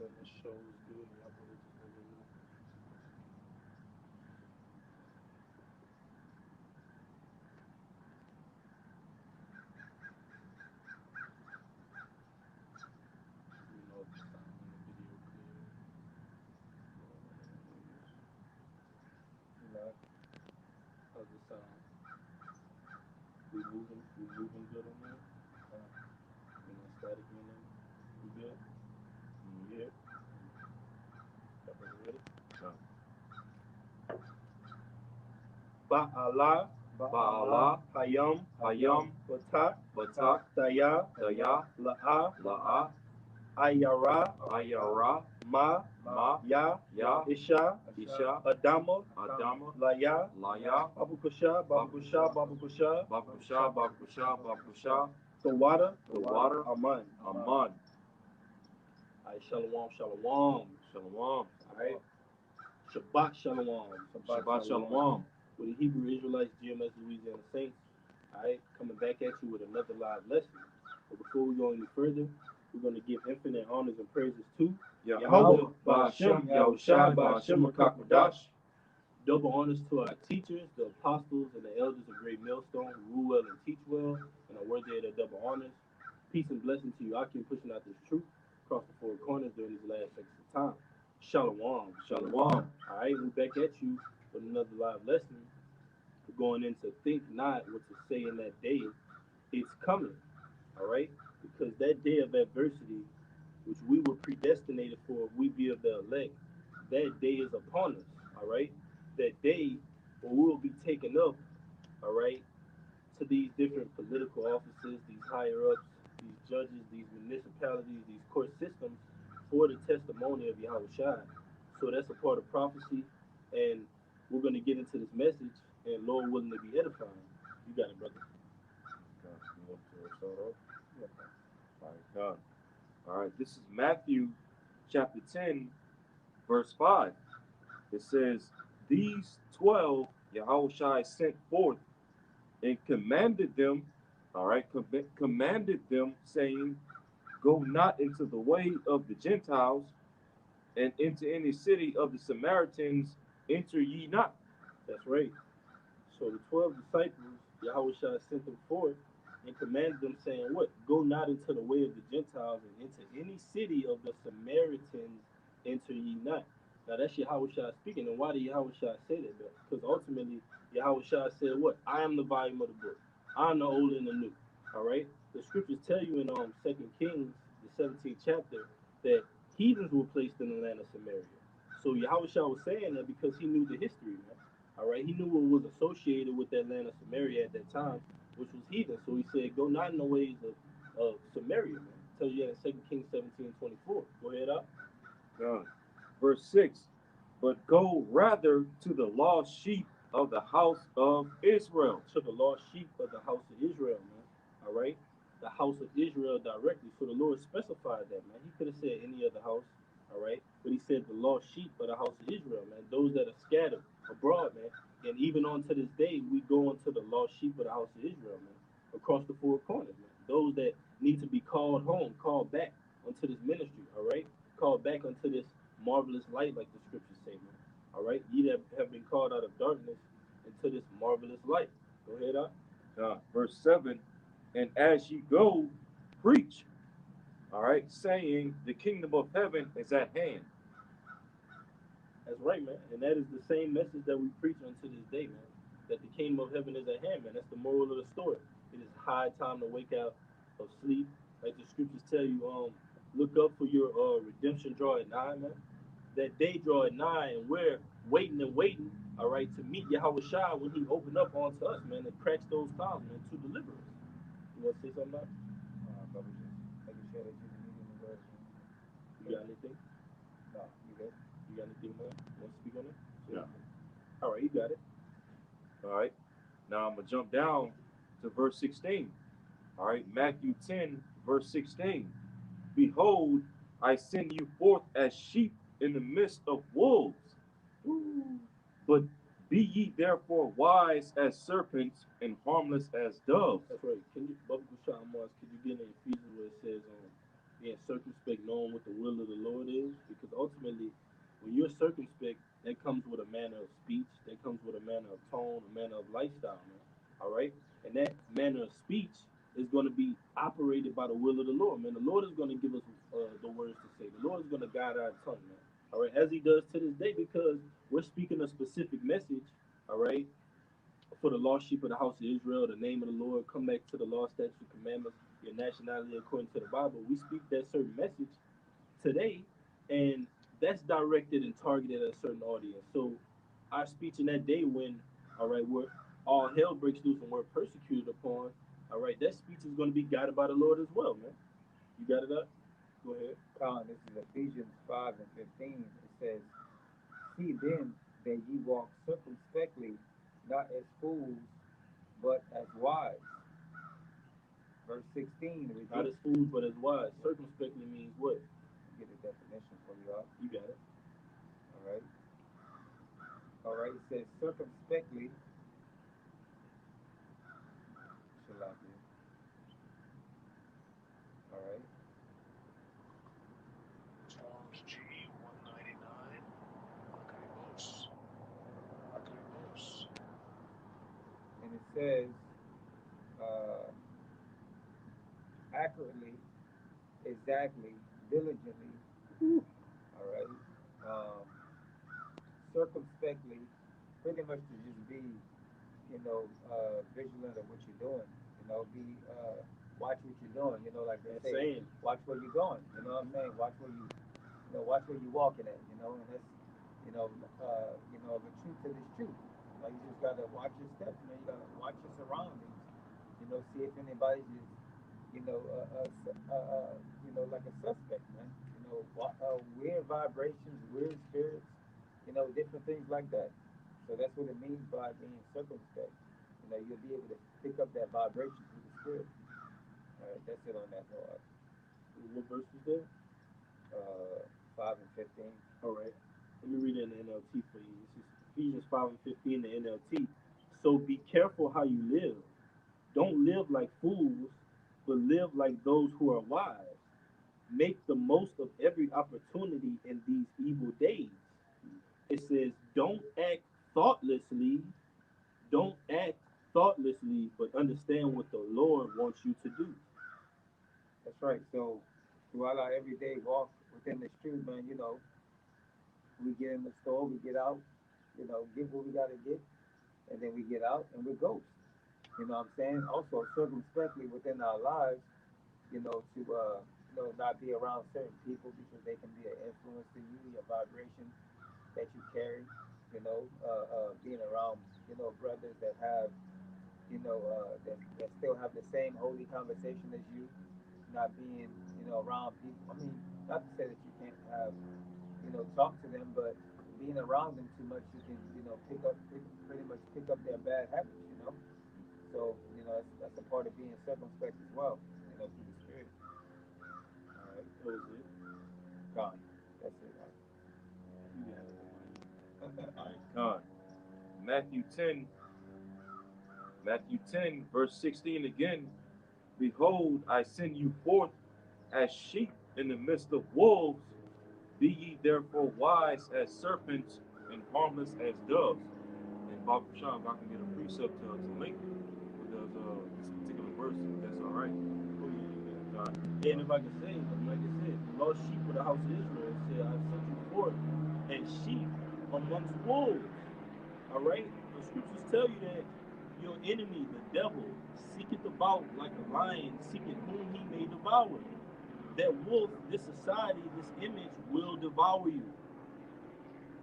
letting the show is good. Y'all better just let me know. Let me know if the sound in the video clear. Like, how's the sound? We moving good on there? You know, static in there? We good? We here? Y'all better ready? Uh, Ba'ala, Ba'ala, Hayam, Hayam, Batak, Batak, Daya, Daya, La'a, La'a, Ayara, Ayara, Ma, Ma, Ya, Ya, Isha, Isha, Adama, Adama, Laya, Laya, Babukusha, Babukusha, Babukusha, Bakusha, Bakusha, Bakusha, the water, the water, Aman. Aman, Alright, Shalom, Shalom. Shalom, Alright, Shabbat Shalom. Shabbat Shalom. With the Hebrew Israelites, GMS Louisiana Saints. Alright, coming back at you with another live lesson. But before we go any further, we're going to give infinite honors and praises to Yahweh, Ba'ashem, Yahushai, Ba'ashem, Rakakwadash. double honors to our teachers, the apostles, and the elders of Great Millstone who rule well and teach well and are worthy of their double honors. Peace and blessing to you, Akim, pushing out this truth across the four corners during these last sections of time. Shalom. Shalom. All right, we're back at you with another live lesson. We're going into think not what to say in that day. It's coming. All right, because that day of adversity, which we were predestinated for if we be of the elect, that day is upon us. All right, that day where we will be taken up. All right, to these different political offices, these higher ups, these judges, these municipalities, these court systems for the testimony of Yahweh Shai. So that's a part of prophecy, and we're going to get into this message, and Lord willing to be edifying. You got it, brother. You want to start off? All right, God. All right, this is Matthew chapter 10, verse 5. It says, These 12 Yahushua sent forth and commanded them, all right, commanded them, saying, Go not into the way of the Gentiles, and into any city of the Samaritans enter ye not. That's right. So the 12 disciples, Yahweh Shai sent them forth and commanded them, saying, What? Go not into the way of the Gentiles and into any city of the Samaritans enter ye not. Now that's Yahweh Shai speaking. And why did Yahweh Shai say that? Because ultimately, Yahweh Shai said, What? I am the volume of the book. I am the old and the new. All right? The scriptures tell you in 2 Kings, the 17th chapter, that heathens were placed in the land of Samaria. So Yahweh Shai was saying that because he knew the history, man. All right, he knew what was associated with that land of Samaria at that time, which was heathen. So he said, "Go not in the ways of Samaria." Man. It tells you that in 2 Kings 17:24. Go ahead up. God. Verse 6. But go rather to the lost sheep of the house of Israel. To the lost sheep of the house of Israel, man. All right, the house of Israel directly. So the Lord specified that, man. He could have said any other house. All right, but he said the lost sheep of the house of Israel, man. Those that are scattered abroad, man. And even on to this day, we go into the lost sheep of the house of Israel, man. Across the four corners, man. Those that need to be called home, called back unto this ministry. All right, called back unto this marvelous light, like the scriptures say, man. All right, ye that have been called out of darkness into this marvelous light. Go ahead, up. Verse 7. And as ye go, preach, all right, saying, The kingdom of heaven is at hand. That's right, man. And that is the same message that we preach unto this day, man. That the kingdom of heaven is at hand, man. That's the moral of the story. It is high time to wake out of sleep. Like the scriptures tell you, look up for your redemption draw at nigh, man. That day draw at nigh, and we're waiting and waiting, all right, to meet Yahweh Shai when he opened up onto us, man, and cracks those clouds, man, to deliver us. You want to say something about it? But we just making sure that you can meet in the word. You got anything? No, you good? You got anything more? You want to speak on it? Yeah. All right, you got it. All right. Now I'm going to jump down to verse 16. All right. Matthew 10, verse 16. Behold, I send you forth as sheep in the midst of wolves. Ooh. But be ye therefore wise as serpents and harmless as doves. That's right. Can you, Bubba Gushah Mars, could you get in Ephesians where it says, being circumspect, knowing what the will of the Lord is? ultimately, when you're circumspect, that comes with a manner of speech, that comes with a manner of tone, a manner of lifestyle, man. All right? And that manner of speech is going to be operated by the will of the Lord, man. The Lord is going to give us the words to say. The Lord is going to guide our tongue, man. All right? As He does to this day, because we're speaking a specific message, all right? For the lost sheep of the house of Israel, the name of the Lord, come back to the law, statutes, commandments, your nationality according to the Bible. We speak that certain message today, and that's directed and targeted at a certain audience. So our speech in that day when, all right, we're all hell breaks loose and we're persecuted upon, all right, that speech is going to be guided by the Lord as well, man. You got it up? Go ahead. Colin, this is Ephesians 5 and 15. It says, see then that ye walk circumspectly, not as fools, but as wise. Verse 16, Not as fools, but as wise. Circumspectly means what? Get a definition for you all. You got it. All right. All right. It says circumspectly. Shalakia. All right. Strong's G 199. Archivos. Archivos. And it says uh, accurately, exactly, diligently. All right. Um, circumspectly, pretty much to just be, vigilant of what you're doing. Watch what you're doing. Like they That's say, saying. watch where you're going. You know what I'm saying? Watch where watch where you're walking at. And that's, the truth to this truth. You just gotta watch your steps. You gotta watch your surroundings. See if anybody's just, like a suspect, man. Weird vibrations, weird spirits, different things like that. So that's what it means by being circumspect. You'll be able to pick up that vibration through the spirit. All right, that's it on that part. What verse is that? 5 and 15. All right. Let me read it in the NLT for you. This is Ephesians 5 and 15, the NLT. So be careful how you live. Don't live like fools, but live like those who are wise. Make the most of every opportunity in these evil days. It says, don't act thoughtlessly, but understand what the Lord wants you to do. That's right. So throughout our everyday walk within this truth, man, we get in the store, we get out, get what we gotta get, and then we get out and we go. You know what I'm saying? Also circumspectly within our lives, to not be around certain people because they can be an influence to you, your vibration that you carry, being around, brothers that have, that still have the same holy conversation as you, not being, around people. I mean, not to say that you can't have, talk to them, but being around them too much, you can, pretty much pick up their bad habits, So, that's a part of being circumspect as well, through the spirit. All right, That was it. gone. That's it. You got it. All right, God. Matthew 10, verse 16 again. Behold, I send you forth as sheep in the midst of wolves. Be ye therefore wise as serpents and harmless as doves. And Bob Sean, if I can get a precept to link because this particular verse, if that's all right. Oh, yeah. God. And if I can say, like I said, the lost sheep of the house of Israel said, I sent you forth as sheep amongst wolves. All right? The scriptures tell you that your enemy, the devil, seeketh about like a lion, seeking whom he may devour. That wolf, this society, this image will devour you.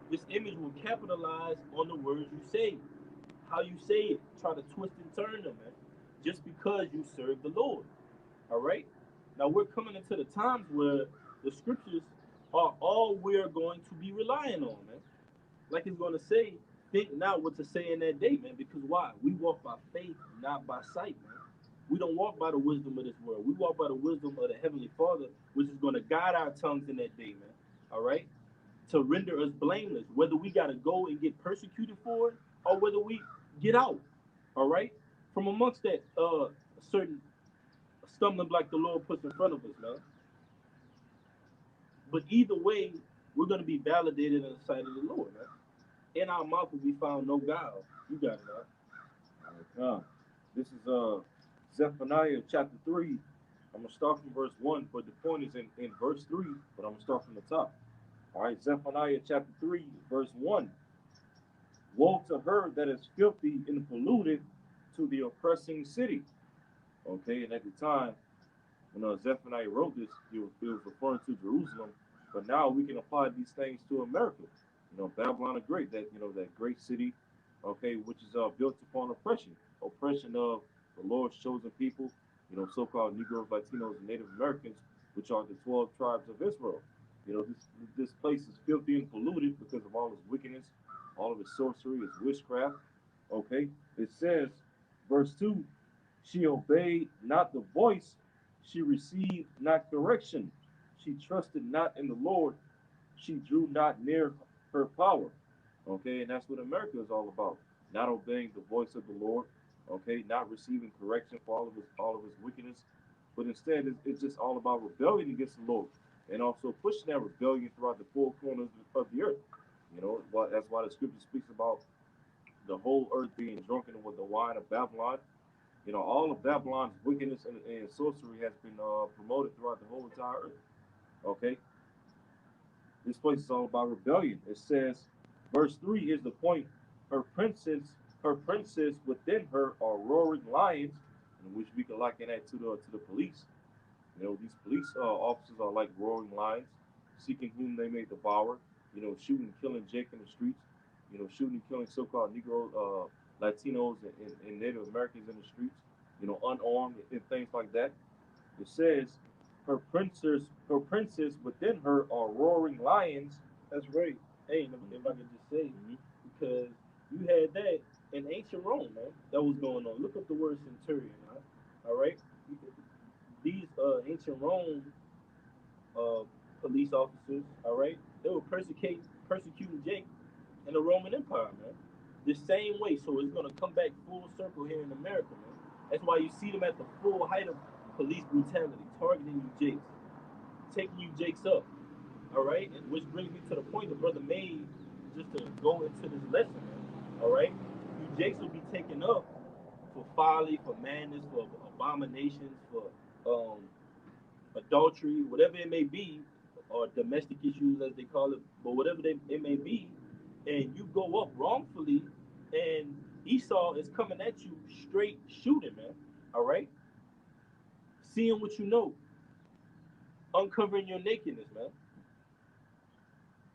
This image will capitalize on the words you say, how you say it, try to twist and turn them, man, just because you serve the Lord. All right? Now we're coming into the times where the scriptures are all we're going to be relying on, man. Like it's going to say, think not what to say in that day, man, because why? We walk by faith, not by sight, man. We don't walk by the wisdom of this world. We walk by the wisdom of the Heavenly Father, which is going to guide our tongues in that day, man. All right? To render us blameless, whether we got to go and get persecuted for it or whether we get out. All right? From amongst that certain stumbling block the Lord puts in front of us, man. But either way, we're going to be validated in the sight of the Lord. Man. In our mouth will be found no guile. You got it, huh? This is Zephaniah chapter 3. I'm gonna start from verse 1, but the point is in verse 3, but I'm gonna start from the top. All right, Zephaniah chapter 3, verse 1. Woe to her that is filthy and polluted, to the oppressing city. Okay, and at the time when Zephaniah wrote this, he was referring to Jerusalem, but now we can apply these things to America. Babylon the Great, that great city, okay, which is built upon oppression of the Lord's chosen people, so-called Negroes, Latinos, and Native Americans, which are the 12 tribes of Israel. This place is filthy and polluted because of all its wickedness, all of its sorcery, its witchcraft. Okay, it says, verse 2, she obeyed not the voice, she received not correction, she trusted not in the Lord, she drew not near her power. Okay, and that's what America is all about. Not obeying the voice of the Lord, okay, not receiving correction for all of his wickedness, but instead it's just all about rebellion against the Lord and also pushing that rebellion throughout the four corners of the earth. That's why the scripture speaks about the whole earth being drunken with the wine of Babylon. All of Babylon's wickedness and sorcery has been promoted throughout the whole entire earth. Okay, this place is all about rebellion. It says, verse 3 is the point. Her princes within her are roaring lions, in which we can liken that to the police. These police officers are like roaring lions, seeking whom they may devour. Shooting and killing Jake in the streets. Shooting and killing so-called Negro, Latinos, and Native Americans in the streets. Unarmed and things like that. It says, her princes within her are roaring lions. That's right. Hey, if I could just say, because you had that in ancient Rome, man, that was going on. Look up the word centurion, huh? All right? These ancient Rome uh, police officers, all right, they were persecuting Jake in the Roman Empire, man. The same way. So it's gonna come back full circle here in America, man. That's why you see them at the full height of police brutality, targeting you Jakes, taking you Jakes up. All right, and which brings me to the point the brother made, just to go into this lesson, man. All right, you Jakes will be taken up for folly, for madness, for abominations, for adultery, whatever it may be, or domestic issues as they call it, but whatever it may be, and you go up wrongfully, and Esau is coming at you straight shooting, man. All right, seeing what you know, uncovering your nakedness, man.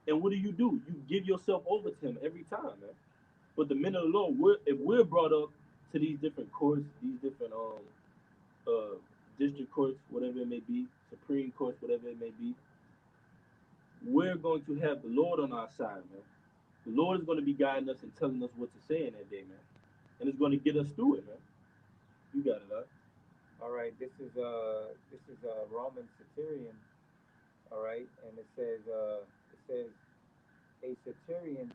And what do? You give yourself over to him every time, man. But the men of the Lord, if we're brought up to these different courts, these different district courts, whatever it may be, supreme courts, whatever it may be, we're going to have the Lord on our side, man. The Lord is going to be guiding us and telling us what to say in that day, man. And it's going to get us through it, man. You got it, huh? All right, this is Roman centurion. All right, and it says a centurion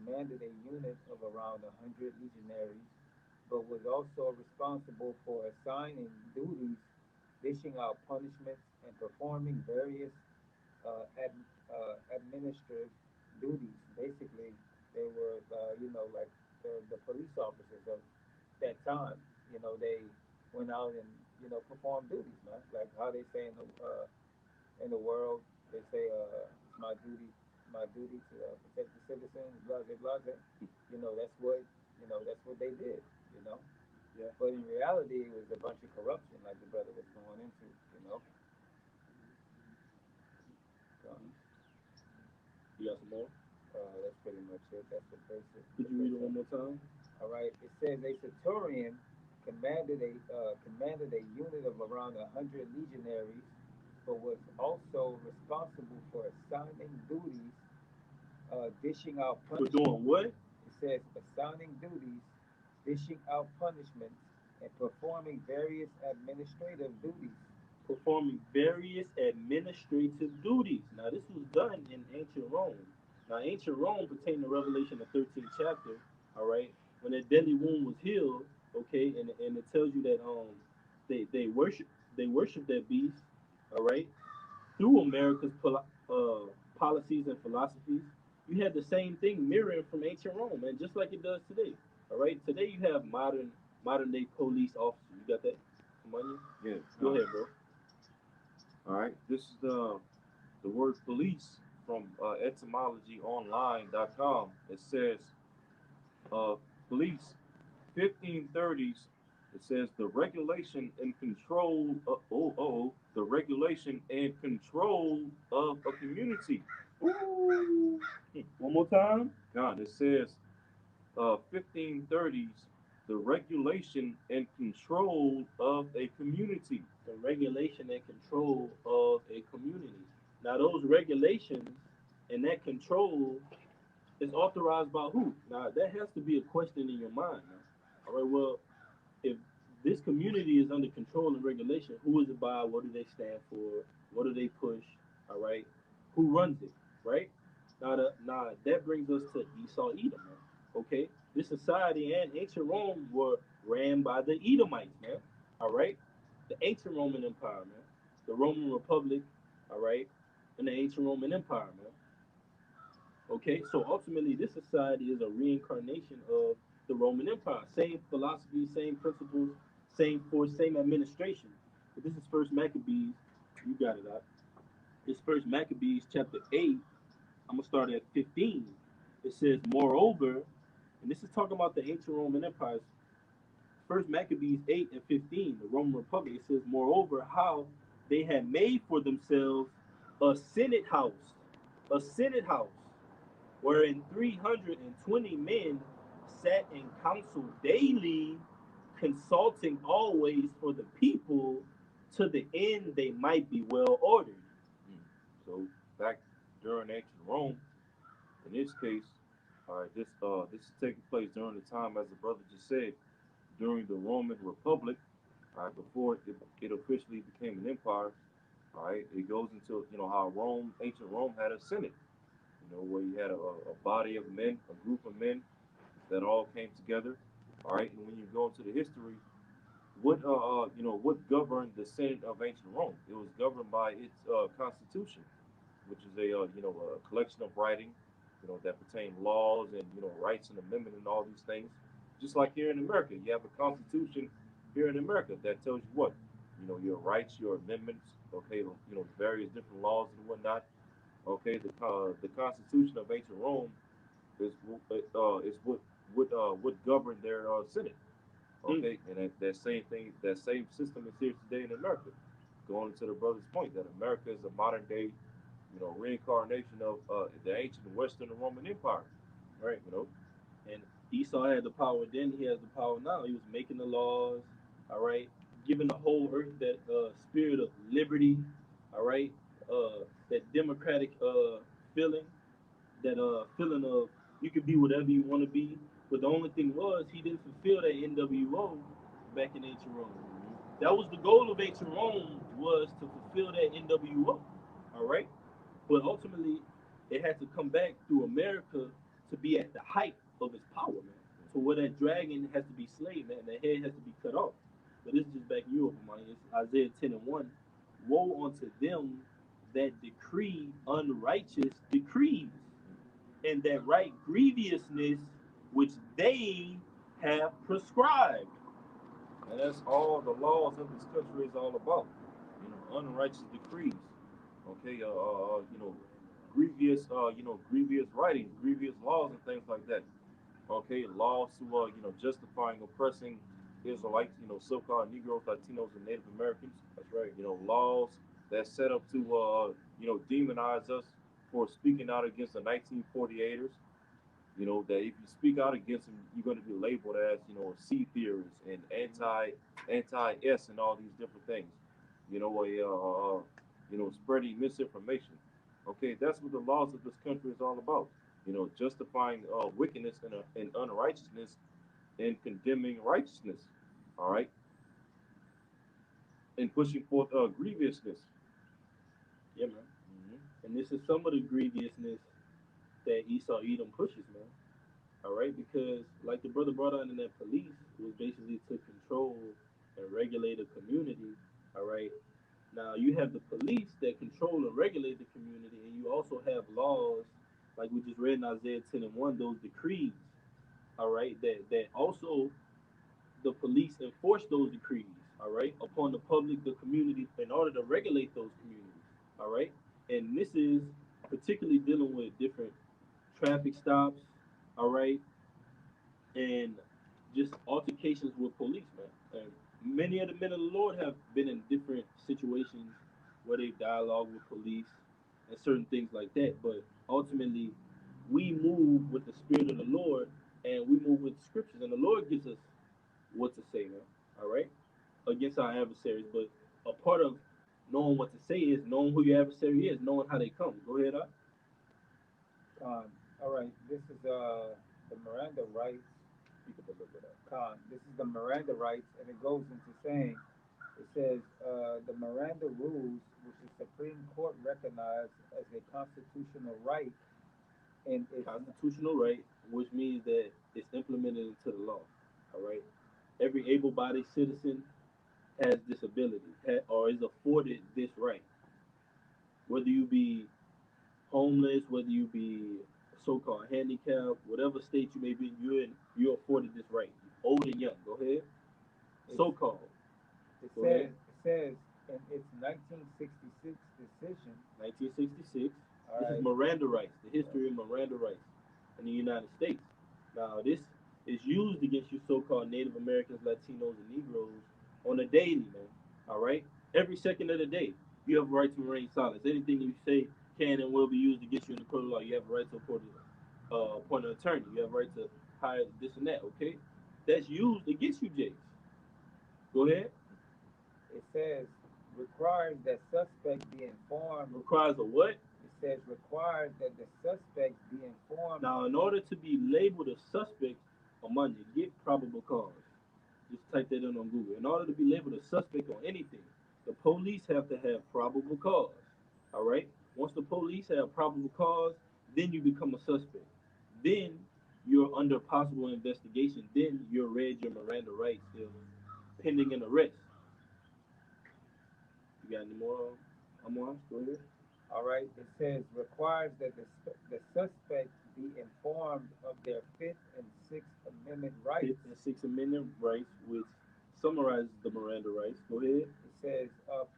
commanded a unit of around 100 legionaries, but was also responsible for assigning duties, dishing out punishments, and performing various administrative duties. Basically, they were, like the police officers of that time. They went out and performed duties, man. Like how they say in the world, they say, it's my duty to protect the citizens, blah blah blah. That's what they did. You know, Yeah. but in reality, it was a bunch of corruption, like the brother was going into. You know, so, You got some more? that's pretty much it. That's Could the you read it basic. one more time? All right. It says a centurion commanded a unit of around 100 legionaries, but was also responsible for assigning duties, dishing out For punishment. doing what? It says assigning duties, dishing out punishments, and performing various administrative duties. Performing various administrative duties. Now, this was done in ancient Rome. Now, ancient Rome pertained to Revelation, the 13th chapter, all right, when that deadly wound was healed, okay, and it tells you that they worship that beast, all right, through America's policies and philosophies, you had the same thing mirroring from ancient Rome, man, just like it does today. All right, today you have modern day police officers. You got that? Money? Yeah. Go ahead, bro. All right. This is the word police from etymologyonline.com. It says uh, police 1530s. It says the regulation and control. The regulation and control of a community. Ooh. One more time. God, it says 1530s, the regulation and control of a community. The regulation and control of a community. Now, those regulations and that control is authorized by who? Now, that has to be a question in your mind. Now. All right, well, if this community is under control and regulation, who is it by? What do they stand for? What do they push? All right, who runs it? Right now, that brings us to Esau Edom. Man. Okay, this society and ancient Rome were ran by the Edomites, man. All right, the ancient Roman Empire, man, the Roman Republic. All right, and the ancient Roman Empire, man. Okay, so ultimately, this society is a reincarnation of the Roman Empire. Same philosophy, same principles, same force, same administration. But this is First Maccabees. You got it out. This First Maccabees chapter 8. I'm gonna start at 15. It says, moreover, and this is talking about the ancient Roman empires. First Maccabees 8 and 15, the Roman Republic. It says, moreover, how they had made for themselves a senate house, wherein 320 men sat in council daily, consulting always for the people, to the end they might be well ordered. So back during ancient Rome, in this case, all right, this is taking place during the time, as the brother just said, during the Roman Republic. All right, before it officially became an empire. All right, it goes into how ancient Rome had a senate. Where you had a body of men, a group of men that all came together. All right, and when you go into the history, what governed the Senate of ancient Rome? It was governed by its constitution, which is a collection of writing, that pertain laws and rights and amendment and all these things. Just like here in America, you have a constitution here in America that tells you what, your rights, your amendments, okay, various different laws and whatnot. Okay, the Constitution of ancient Rome is what governed their Senate. Okay, and that same thing, that same system is here today in America. Going to the brother's point that America is a modern day, reincarnation of the ancient Western Roman Empire, Right. And Esau had the power then, he has the power now. He was making the laws, all right, giving the whole earth that spirit of liberty, all right, that democratic feeling, that feeling of you could be whatever you want to be. But the only thing was he didn't fulfill that NWO back in ancient Rome. That was the goal of ancient Rome, was to fulfill that NWO. All right, but ultimately it had to come back through America to be at the height of its power, man. So where that dragon has to be slain, man, the head has to be cut off. But this is just backing you up, man. It's Isaiah 10 and 1. Woe unto them that decree unrighteous decrees, and that write grievousness which they have prescribed. and that's all the laws of this country is all about. Unrighteous decrees. Okay, grievous, grievous writings, grievous laws, and things like that. Okay, laws to justifying oppressing Israelites, so-called Negroes, Latinos, and Native Americans. That's right. Laws that set up to demonize us for speaking out against the 1948ers. That if you speak out against them, you're going to be labeled as a C theorist and anti-S and all these different things. Spreading misinformation. Okay, that's what the laws of this country is all about. Justifying wickedness and unrighteousness and condemning righteousness. All right, and pushing forth grievousness. Yeah, man. And this is some of the grievousness that Esau Edom pushes, man. All right, because like the brother brought out in that police was basically to control and regulate a community. All right. Now you have the police that control and regulate the community, and you also have laws, like we just read in Isaiah 10 and 1, those decrees, all right, that also the police enforce those decrees, all right, upon the public, the community, in order to regulate those communities, all right. And this is particularly dealing with different traffic stops, all right, and just altercations with police, man. And many of the men of the Lord have been in different situations where they dialogue with police and certain things like that. But ultimately, we move with the Spirit of the Lord and we move with the scriptures. And the Lord gives us what to say, man. All right? Against our adversaries. But a part of knowing what to say is knowing who your adversary is, knowing how they come. Go ahead, All right, this is the Miranda rights. speak up a little bit. This is the Miranda rights, and it goes into saying, it says the Miranda rules, which the Supreme Court recognized as a constitutional right, and it's Constitutional right, which means that it's implemented into the law. All right. Every able-bodied citizen has this ability or is afforded this right. Whether you be homeless, whether you be so-called handicapped, whatever state you may be, you're afforded this right. Old and young. Go ahead. it's, So-called. it Go says ahead. it says in its 1966 decision. 1966. All This is right, Miranda rights. The history of Miranda rights in the United States. Now, this is used against you so-called Native Americans, Latinos, and Negroes on a daily, man. All right? Every second of the day, you have a right to remain silent. Anything you say can and will be used against you in the court of law. You have a right to appoint an attorney. You have a right to hire this and that, okay? That's used against you, James. Go ahead. it says requires that suspect be informed. Requires a what? It says requires that the suspect be informed. Now, in order to be labeled a suspect, Amanda, get probable cause. Just type that in on Google. In order to be labeled a suspect on anything, the police have to have probable cause. All right? Once the police have probable cause, then you become a suspect. Then you're under possible investigation. Then you're read your Miranda rights still pending an arrest. You got any more, Amar? Go ahead. All right, it says requires that the suspect be informed of their Fifth and Sixth Amendment rights. Fifth and Sixth Amendment rights, which summarizes the Miranda rights. Go ahead. It says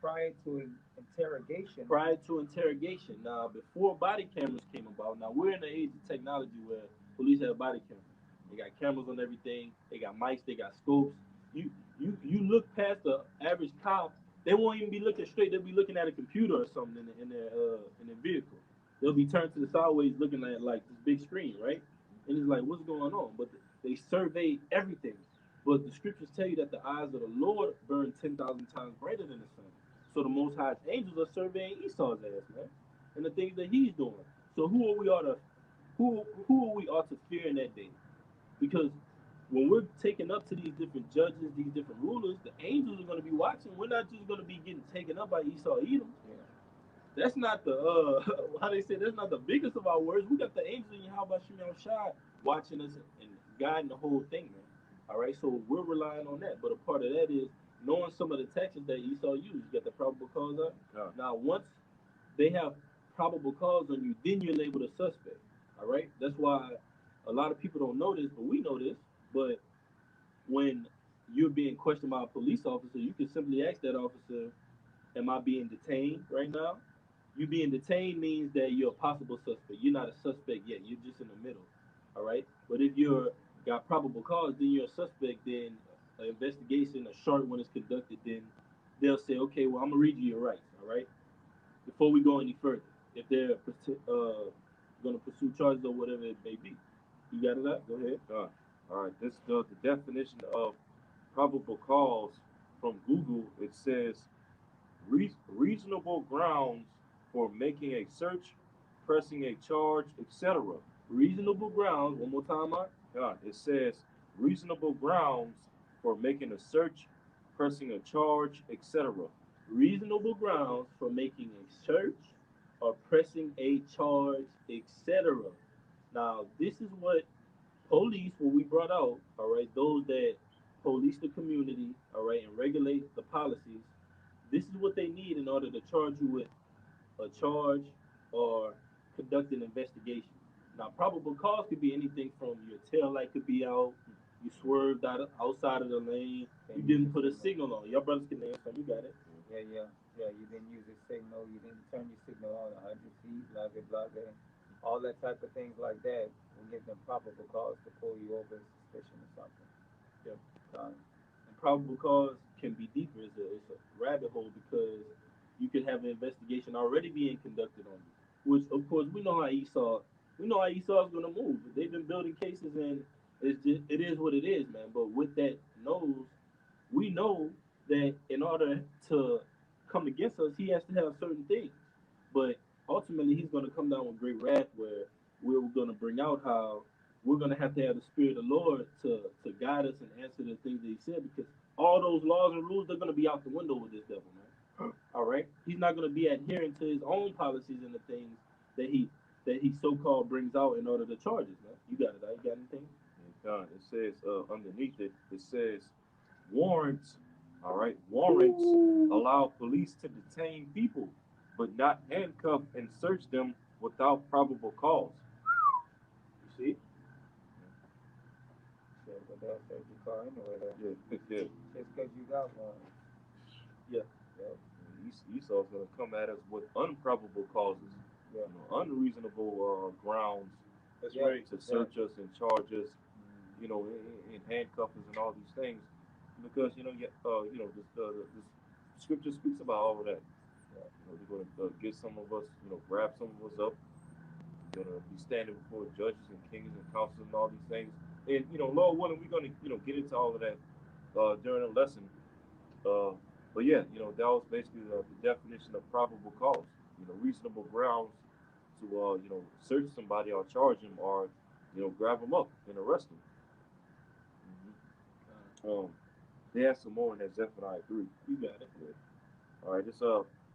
prior to interrogation. Prior to interrogation. Now, before body cameras came about, now we're in the age of technology where police have body cameras. They got cameras on everything. They got mics. They got scopes. You look past the average cop, they won't even be looking straight. They'll be looking at a computer or something in their vehicle. They'll be turned to the sideways, looking at like this big screen, right? And it's like, what's going on? But they survey everything. But the scriptures tell you that the eyes of the Lord burn 10,000 times brighter than the sun. So the Most High's angels are surveying Esau's ass, man, and the things that he's doing. So who are we ought to fear in that day? Because when we're taken up to these different judges, these different rulers, the angels are going to be watching. We're not just going to be getting taken up by Esau Edom. That's not the how they say that's not the biggest of our words. We got the angels in Yahweh Shem Shai watching us and guiding the whole thing, man. All right, so we're relying on that. But a part of that is knowing some of the tactics that Esau used. You got the probable cause up. Now, once they have probable cause on you, then you're labeled a suspect. All right, that's why a lot of people don't know this, but we know this. But when you're being questioned by a police officer, you can simply ask that officer, "Am I being detained right now?" You being detained means that you're a possible suspect. You're not a suspect yet. You're just in the middle. All right. But if you're got probable cause, then you're a suspect. Then an investigation, a short one is conducted. Then they'll say, okay, well, I'm gonna read you your rights. All right. Before we go any further, if they're gonna pursue charges or whatever it may be, you got it up. Go ahead. All right. This the definition of probable cause from Google. It says reasonable grounds for making a search, pressing a charge, etc. Reasonable grounds. One more time, Mark. It says reasonable grounds for making a search, pressing a charge, etc. Reasonable grounds for making a search or pressing a charge, etc. Now, this is what what we brought out, all right, those that police the community, all right, and regulate the policies, This is what they need in order to charge you with a charge or conduct an investigation. Now, probable cause could be anything from your tail light could be out, you swerved outside of the lane, you didn't put a signal on. Your brothers can name some. You got it. Yeah. You didn't use a signal. You didn't turn your signal on 100 feet, blah, blah, blah, blah. All that type of things like that will give them probable cause to pull you over in suspicion or something. Yep. Done. And probable cause can be deeper. It's a rabbit hole because you could have an investigation already being conducted on you. Which, of course, we know how Esau is going to move. They've been building cases, and it is what it is, man. But with that nose, we know that in order to come against us, he has to have certain things. But ultimately, he's going to come down with great wrath, where we're going to bring out how we're going to have the Spirit of the Lord to guide us and answer the things that he said, because all those laws and rules, they're going to be out the window with this devil, man. All right? He's not going to be adhering to his own policies and the things that he so-called brings out in order to charge us, man. You got it. You got anything? Done. It says underneath it, it says warrants. All right, warrants allow police to detain people, but not handcuff and search them without probable cause. You see? So, but they'll search your car anyway, though. Yeah. Just because you got one. Yeah. Esau's gonna come at us with unprobable causes, Yeah. unreasonable grounds That's Yeah. right. to search us and charge us, in handcuff us and all these things, because the scripture speaks about all of that. They're gonna get some of us, grab some of us up. We're gonna be standing before judges and kings and councils and all these things, and Lord willing, we're gonna get into all of that during the lesson. Uh, but yeah, that was basically the definition of probable cause. Reasonable grounds to search somebody or charge him or grab him up and arrest him. They have some more in that Zephaniah 3. You got it. Yeah. All right, it's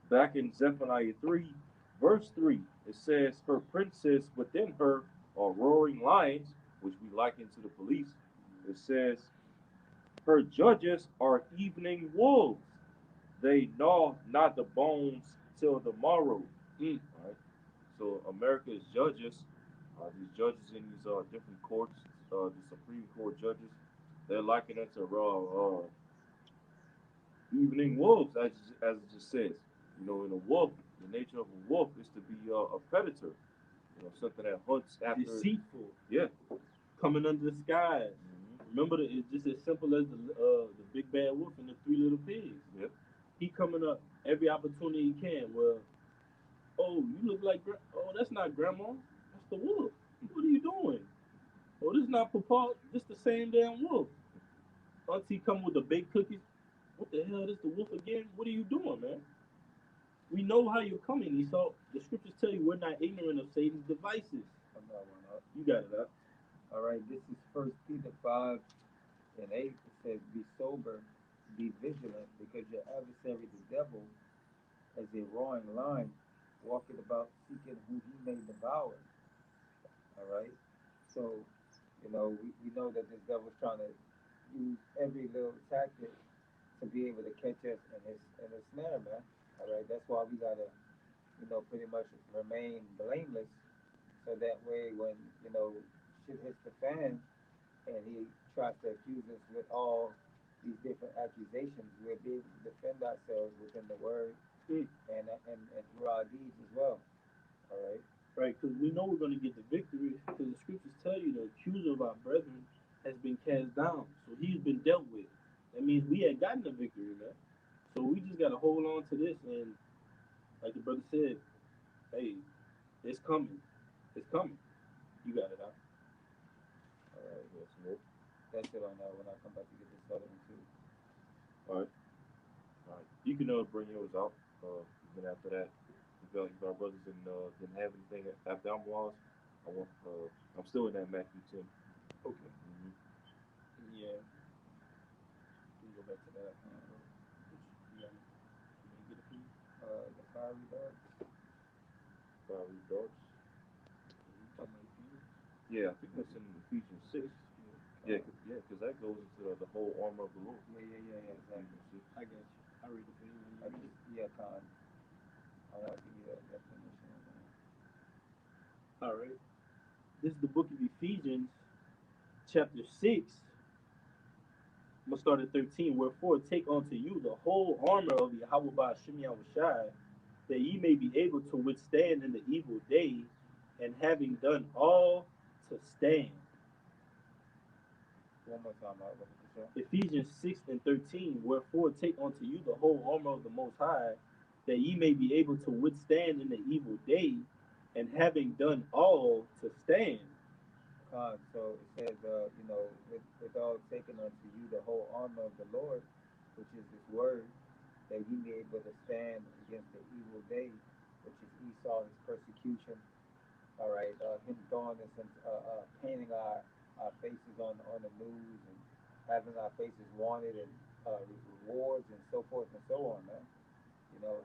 back in Zephaniah 3, verse 3. It says, "Her princes within her are roaring lions," which we liken to the police. It says, "Her judges are evening wolves. They gnaw not the bones till the morrow." All right. So America's judges, these judges in these different courts, the Supreme Court judges, they're likened it to evening wolves, as it just says. In a wolf, the nature of a wolf is to be a predator. Something that hunts after. Deceitful. Yeah. Coming under the skies. Remember, it's just as simple as the big bad wolf and the three little pigs. Yep. He coming up every opportunity he can. Well, oh, you look like, oh, that's not grandma. That's the wolf. What are you doing? Oh, this is not Papa. This the same damn wolf. Auntie come with the baked cookies. What the hell? This the wolf again? What are you doing, man? We know how you're coming, Esau. The scriptures tell you we're not ignorant of Satan's devices. I'm not one up. You got it, huh? All right, this is 1 Peter 5:8. It says, "Be sober, be vigilant, because your adversary, the devil, as a roaring lion, walking about seeking who he may devour." All right, so we know that this devil's trying to use every little tactic to be able to catch us in his snare, man. All right, that's why we gotta pretty much remain blameless, so that way when shit hits the fan and he tries to accuse us with all these different accusations, we'll be able to defend ourselves within the word and through our deeds as well. All right. Right, because we know we're going to get the victory, because the scriptures tell you the accuser of our brethren has been cast down. So he's been dealt with. That means we had gotten the victory, man. So we just got to hold on to this. And like the brother said, hey, it's coming. It's coming. You got it, huh? All right, yes, more. That's it on that when I come back to get this other one too. All right. You can bring yours out. Then after that, if our brothers didn't have anything after I'm lost, I'm still in that Matthew 10. Okay. Yeah. We can go back to that. Yeah. Can you get it for you? The fiery darts. Fiery darts. Talking about Ephesians? Yeah, I think that's in Ephesians 6. Yeah, because that goes into the whole armor of the Lord. Yeah, exactly. I got you. I read it for you. I just, yeah, Con. I want to give you a definition. All right. This is the book of Ephesians, chapter 6. I'm going to start at 13. Wherefore, take unto you the whole armor of Yahweh by Hashem Yahushai, that ye may be able to withstand in the evil day, and having done all, to stand. One more time, I look at the Ephesians 6 and 13. Wherefore, take unto you the whole armor of the Most High, that ye may be able to withstand in the evil day, and having done all, to stand. Con. So it says, with all taken unto you the whole armor of the Lord, which is His word, that ye may be able to stand against the evil day, which is Esau, his persecution. All right, him throwing us and painting our faces on the news and having our faces wanted and rewards and so forth and so on, man.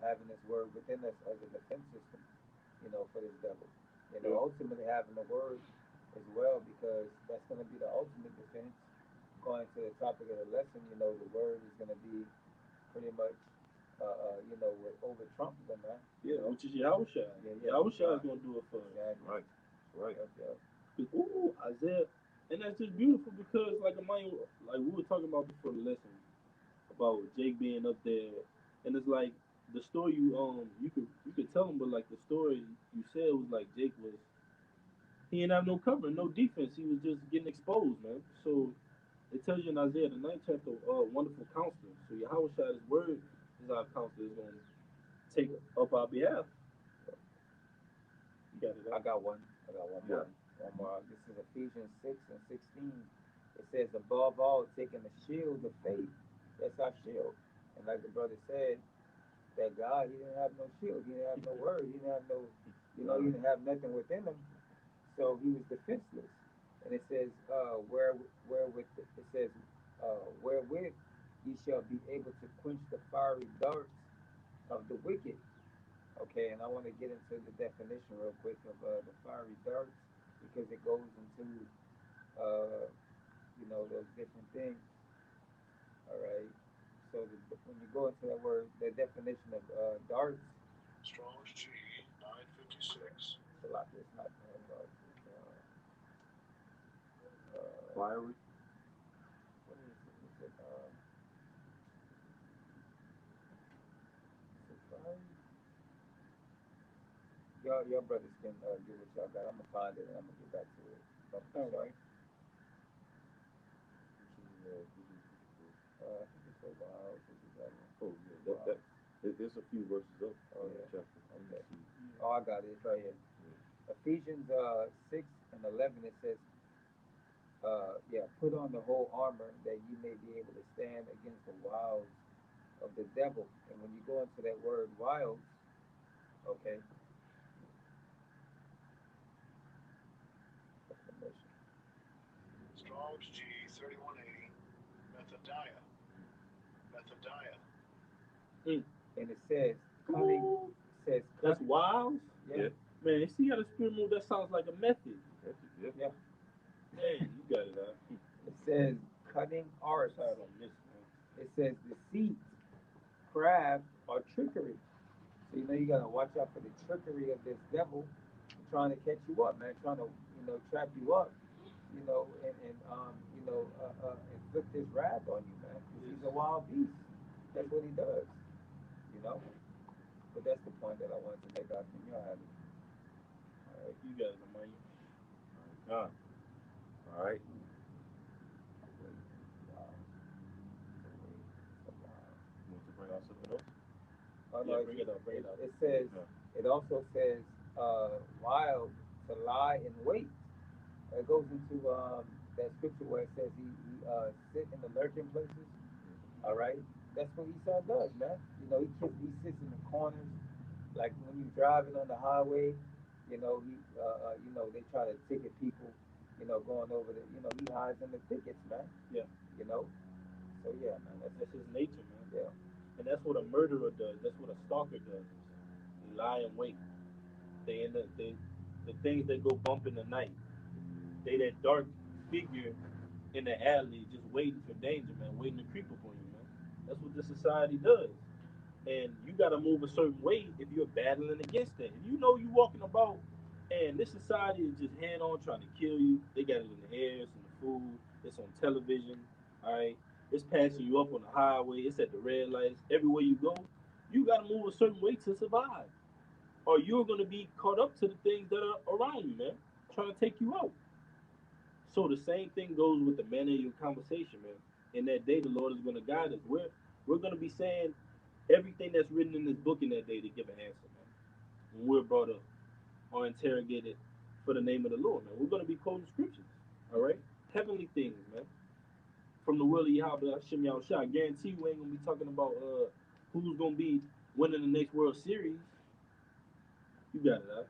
Having this word within us as a defense system, for this devil. Ultimately having the word as well, because that's going to be the ultimate defense. Going to the topic of the lesson, the word is going to be pretty much, what over Trump them, man. Yeah, which is Yahushua. Yeah. Yahushua is going to do it for us. Exactly. Right. Yep. Ooh, Isaiah. And that's just beautiful because, like we were talking about before the lesson, about Jake being up there, and it's like the story you could tell him, but like the story you said was like Jake he didn't have no cover, no defense. He was just getting exposed, man. So it tells you in Isaiah the 9th chapter, wonderful counselor. So Yahushua, his word is our counselor, is going to take up our behalf. You got it. I got one. One Yeah. more. This is Ephesians 6 and 16. It says, above all, taking the shield of faith. That's our shield. And like the brother said, that God, he didn't have no shield. He didn't have no word. He didn't have no, he didn't have nothing within him. So he was defenseless. And it says, wherewith ye shall be able to quench the fiery darts of the wicked. Okay, and I want to get into the definition real quick of the fiery darts, because it goes into those different things. All right. So when you go into that word, the definition of darts. Strong's G 956. It's a lot. It's not darts. It's Fiery. what is it? Is it fiery? Your brothers can do what y'all got. I'm gonna find it and I'm gonna get back to it. All right. I think it's a while. Oh yeah, there's a few verses up in the chapter. Okay. Oh, I got it. It's right here. Ephesians 6 and 11. It says, put on the whole armor that you may be able to stand against the wiles of the devil. And when you go into that word wiles, okay. Strong's G 3180. Methodiah. And it says cunning. Ooh, It says that's cunning. wild. Yeah. Man, you see how the spirit move? That sounds like a method. Yeah. Man, you got it out. It says cunning arts. I don't miss, man. It says deceit, craft, or trickery. So you gotta watch out for the trickery of this devil trying to catch you up, man, trying to trap you up, and inflict his wrath on you, man. 'Cause he's a wild beast. That's what he does, But that's the point that I wanted to make out from your habit. All right, you got it, man. God. All right. You want to bring out something else? Oh, Yeah, no, bring it up. It says, it also says, wild, to lie in wait. It goes into that scripture where it says he sit in the lurking places. All right, that's what Esau does, man. He sits in the corners, like when you're driving on the highway. They try to ticket people. Going over the. He hides in the thickets, man. Yeah. So yeah, man. That's his nature, man. Yeah. And that's what a murderer does. That's what a stalker does. They lie in wait. They the things that go bump in the night. They that dark figure in the alley just waiting for danger, man, waiting to creep up on you, man. That's what this society does. And you got to move a certain way if you're battling against that. If you know you walking about and this society is just hand on trying to kill you, they got it in the air, it's in the food, it's on television, all right? It's passing you up on the highway, it's at the red lights, everywhere you go, you got to move a certain way to survive. Or you're going to be caught up to the things that are around you, man, trying to take you out. So the same thing goes with the manner of your conversation, man. In that day, the Lord is going to guide us. We're going to be saying everything that's written in this book in that day to give an answer, man. When we're brought up or interrogated for the name of the Lord, man, we're going to be quoting scriptures, all right? Heavenly things, man. From the will of Yahweh, Hashem Yahushua. I guarantee we ain't going to be talking about who's going to be winning the next World Series. You got it, huh?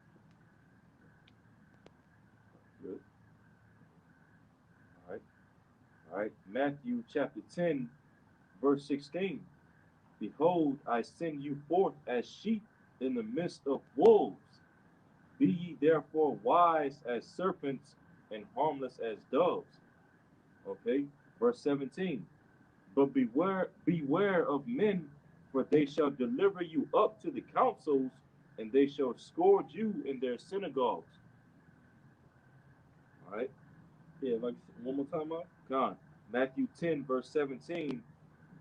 Good. All right. All right. Matthew chapter 10, verse 16. Behold, I send you forth as sheep in the midst of wolves. Be ye therefore wise as serpents and harmless as doves. Okay. Verse 17. But beware of men, for they shall deliver you up to the councils, and they shall scourge you in their synagogues. All right. Yeah, like one more time out. God. Matthew 10, verse 17.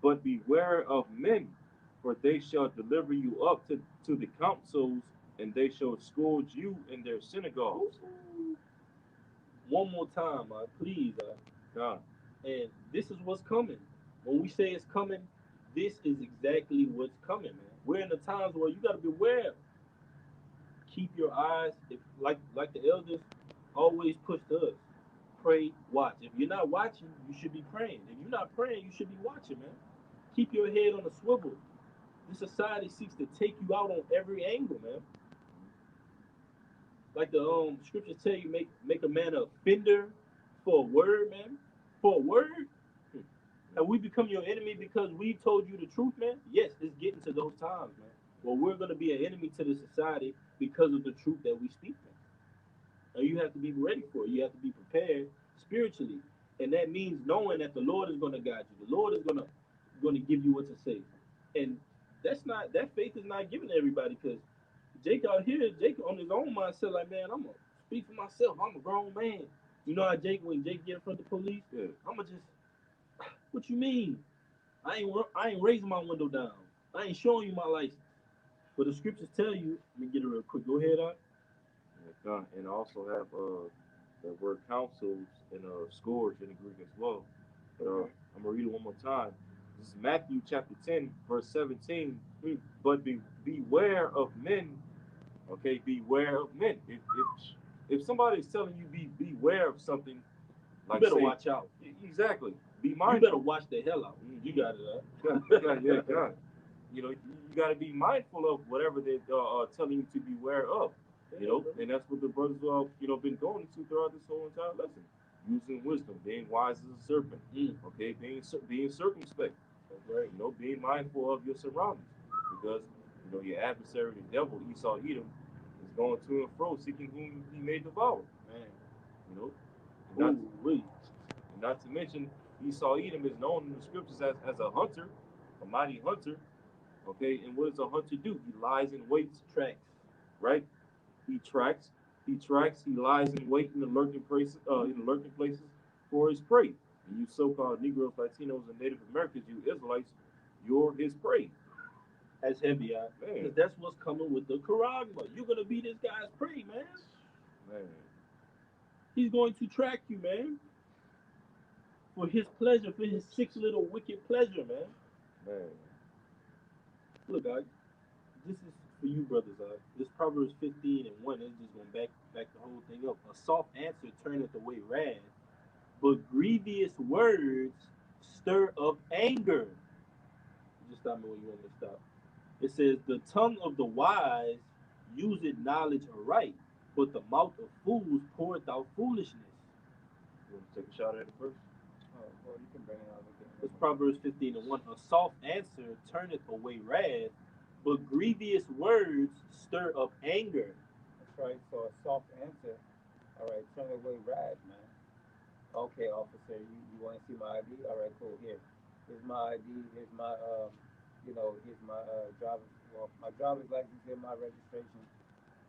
But beware of men, for they shall deliver you up to the councils, and they shall scourge you in their synagogues. One more time, please. God. And this is what's coming. When we say it's coming, this is exactly what's coming, man. We're in the times where you got to beware. Keep your eyes, if like the elders always push to us. Pray, watch. If you're not watching, you should be praying. If you're not praying, you should be watching, man. Keep your head on a swivel. This society seeks to take you out on every angle, man. Like the scriptures tell you, make a man a offender for a word, man. For a word. Have we become your enemy because we told you the truth, man? Yes, it's getting to those times, man. Well, we're going to be an enemy to the society because of the truth that we speak, man. And you have to be ready for it. You have to be prepared spiritually, and that means knowing that the Lord is going to guide you. The Lord is going to give you what to say, and that faith is not given to everybody because Jake out here, Jake on his own mindset, like, man, I'm gonna speak for myself. I'm a grown man. You know how Jake, when Jake get in front of the police, Yeah. I'm gonna just, what you mean? I ain't raising my window down. I ain't showing you my license. But the scriptures tell you. Let me get it real quick. Go ahead, on. God. And also have the word counsels and scourge in the Greek as well. But I'm gonna read it one more time. This is Matthew chapter 10, verse 17. But beware of men. Okay, beware of men. If somebody is telling you beware of something, like you better say, watch out. Exactly. Be mindful. You better watch the hell out. You got it, Yeah, God. You know, you got to be mindful of whatever they are telling you to beware of. You know, and that's what the brothers been going into throughout this whole entire lesson. Using wisdom, being wise as a serpent. Okay, being circumspect. Right. You know, being mindful of your surroundings, because your adversary, the devil, Esau, Edom, is going to and fro, seeking whom he may devour. Man. You know, and not to mention Esau, Edom is known in the scriptures as a hunter, a mighty hunter. Okay, and what does a hunter do? He lies in wait, tracks, right? He tracks. He lies in wait in the lurking places, for his prey. And you so-called Negroes, Latinos, and Native Americans, you Israelites, you're his prey. That's heavy, because that's what's coming with the charagma. You're gonna be this guy's prey, man. Man. He's going to track you, man. For his pleasure, for his sick little wicked pleasure, man. Man. Look, this is for you, brothers. This Proverbs 15:1 is just gonna back the whole thing up. A soft answer turneth away wrath, but grievous words stir up anger. Just stop me when you want me to stop. It says, the tongue of the wise useth knowledge aright, but the mouth of fools poureth out foolishness. You want to take a shot at it first? Well, you can bring it out again. It's Proverbs 15:1. A soft answer turneth away wrath, but grievous words stir up anger. That's right. So a soft answer, all right, turn away wrath, man. Okay, officer, you want to see my ID? All right, cool. Here's my ID. Here's my you know, here's my my driver's license, here's my registration,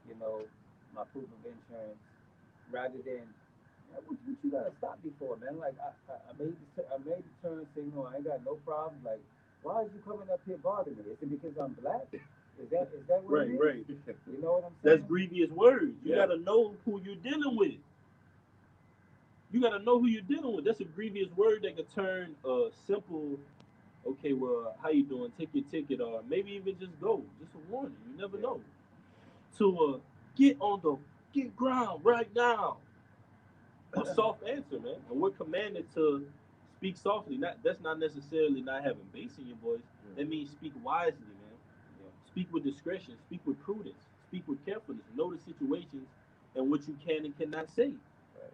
you know, my proof of insurance, rather than, man, what you gotta stop me for, man? Like I made the turn, say, no, I ain't got no problem. Like, why is you coming up here bothering me? Is it because I'm black? Is that what Right, it is? right. You know what I'm That's saying? grievous words. You Yeah. gotta know who you're dealing with. You gotta know who you're dealing with. That's a grievous word that could turn a simple, okay, well, how you doing? Take your ticket, or maybe even just go. Just a warning. You never Yeah. know. To get on the get ground right now. A soft answer, man. And we're commanded to speak softly. Not that's not necessarily not having bass in your voice. That means speak wisely, man. Yeah. Speak with discretion. Speak with prudence. Speak with carefulness. Know the situations and what you can and cannot say. Right,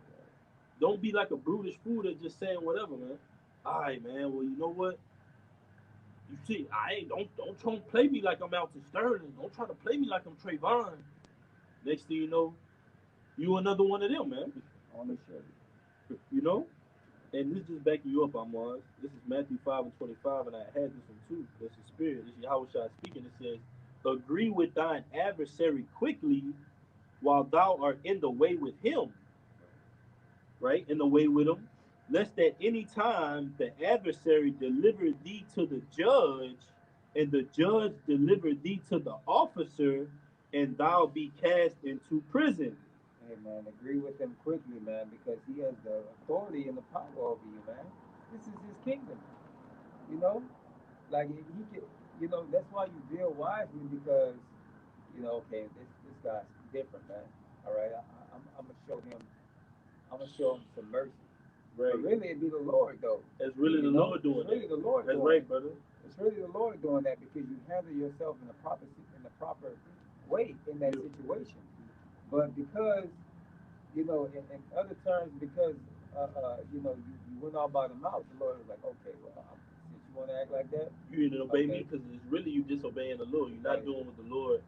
Don't be like a brutish fool that's just saying whatever, man. All right, man. Well, you know what? You see, I ain't don't try to play me like I'm out to Sterling. Don't try to play me like I'm Trayvon. Next thing you know, you another one of them, man. right. On the shirt. You know? And this just backing you up, Amaz. This is Matthew 5 and 25, and I had this one too. That's the spirit. This is Yahweh Shai speaking. It says, agree with thine adversary quickly while thou art in the way with him, right? In the way with him, lest at any time the adversary deliver thee to the judge, and the judge deliver thee to the officer, and thou be cast into prison. Hey man, agree with him quickly, man, because he has the authority and the power over you, man. This is his kingdom, you know. Like he can, you know. That's why you deal wisely because, you know, okay, this guy's different, man. All right, I'm gonna show him. I'm gonna show him some mercy. Right. But really, it'd be the Lord, though. That's really the You know, Lord doing it's really that. the Lord That's doing right, it. brother. It's really the Lord doing that because you handle yourself in the proper way in that Yeah. situation. But because you know, in other terms, because you know, you went all by the mouth, the Lord was like, okay, well, since you want to act like that, You didn't obey me okay, because it's really you disobeying the Lord. You're not right, doing what the Lord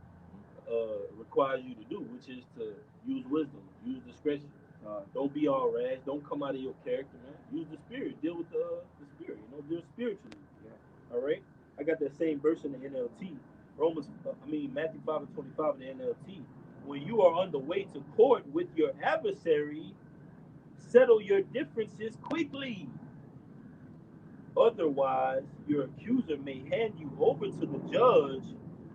requires you to do, which is to use wisdom, use discretion. uh, Don't be all rash. Don't come out of your character, man. Use the spirit. Deal with the spirit. You know, deal spiritually. yeah, All right. I got that same verse in the NLT. Matthew 5 and 25 in the NLT. When you are on the way to court with your adversary, settle your differences quickly. Otherwise, your accuser may hand you over to the judge,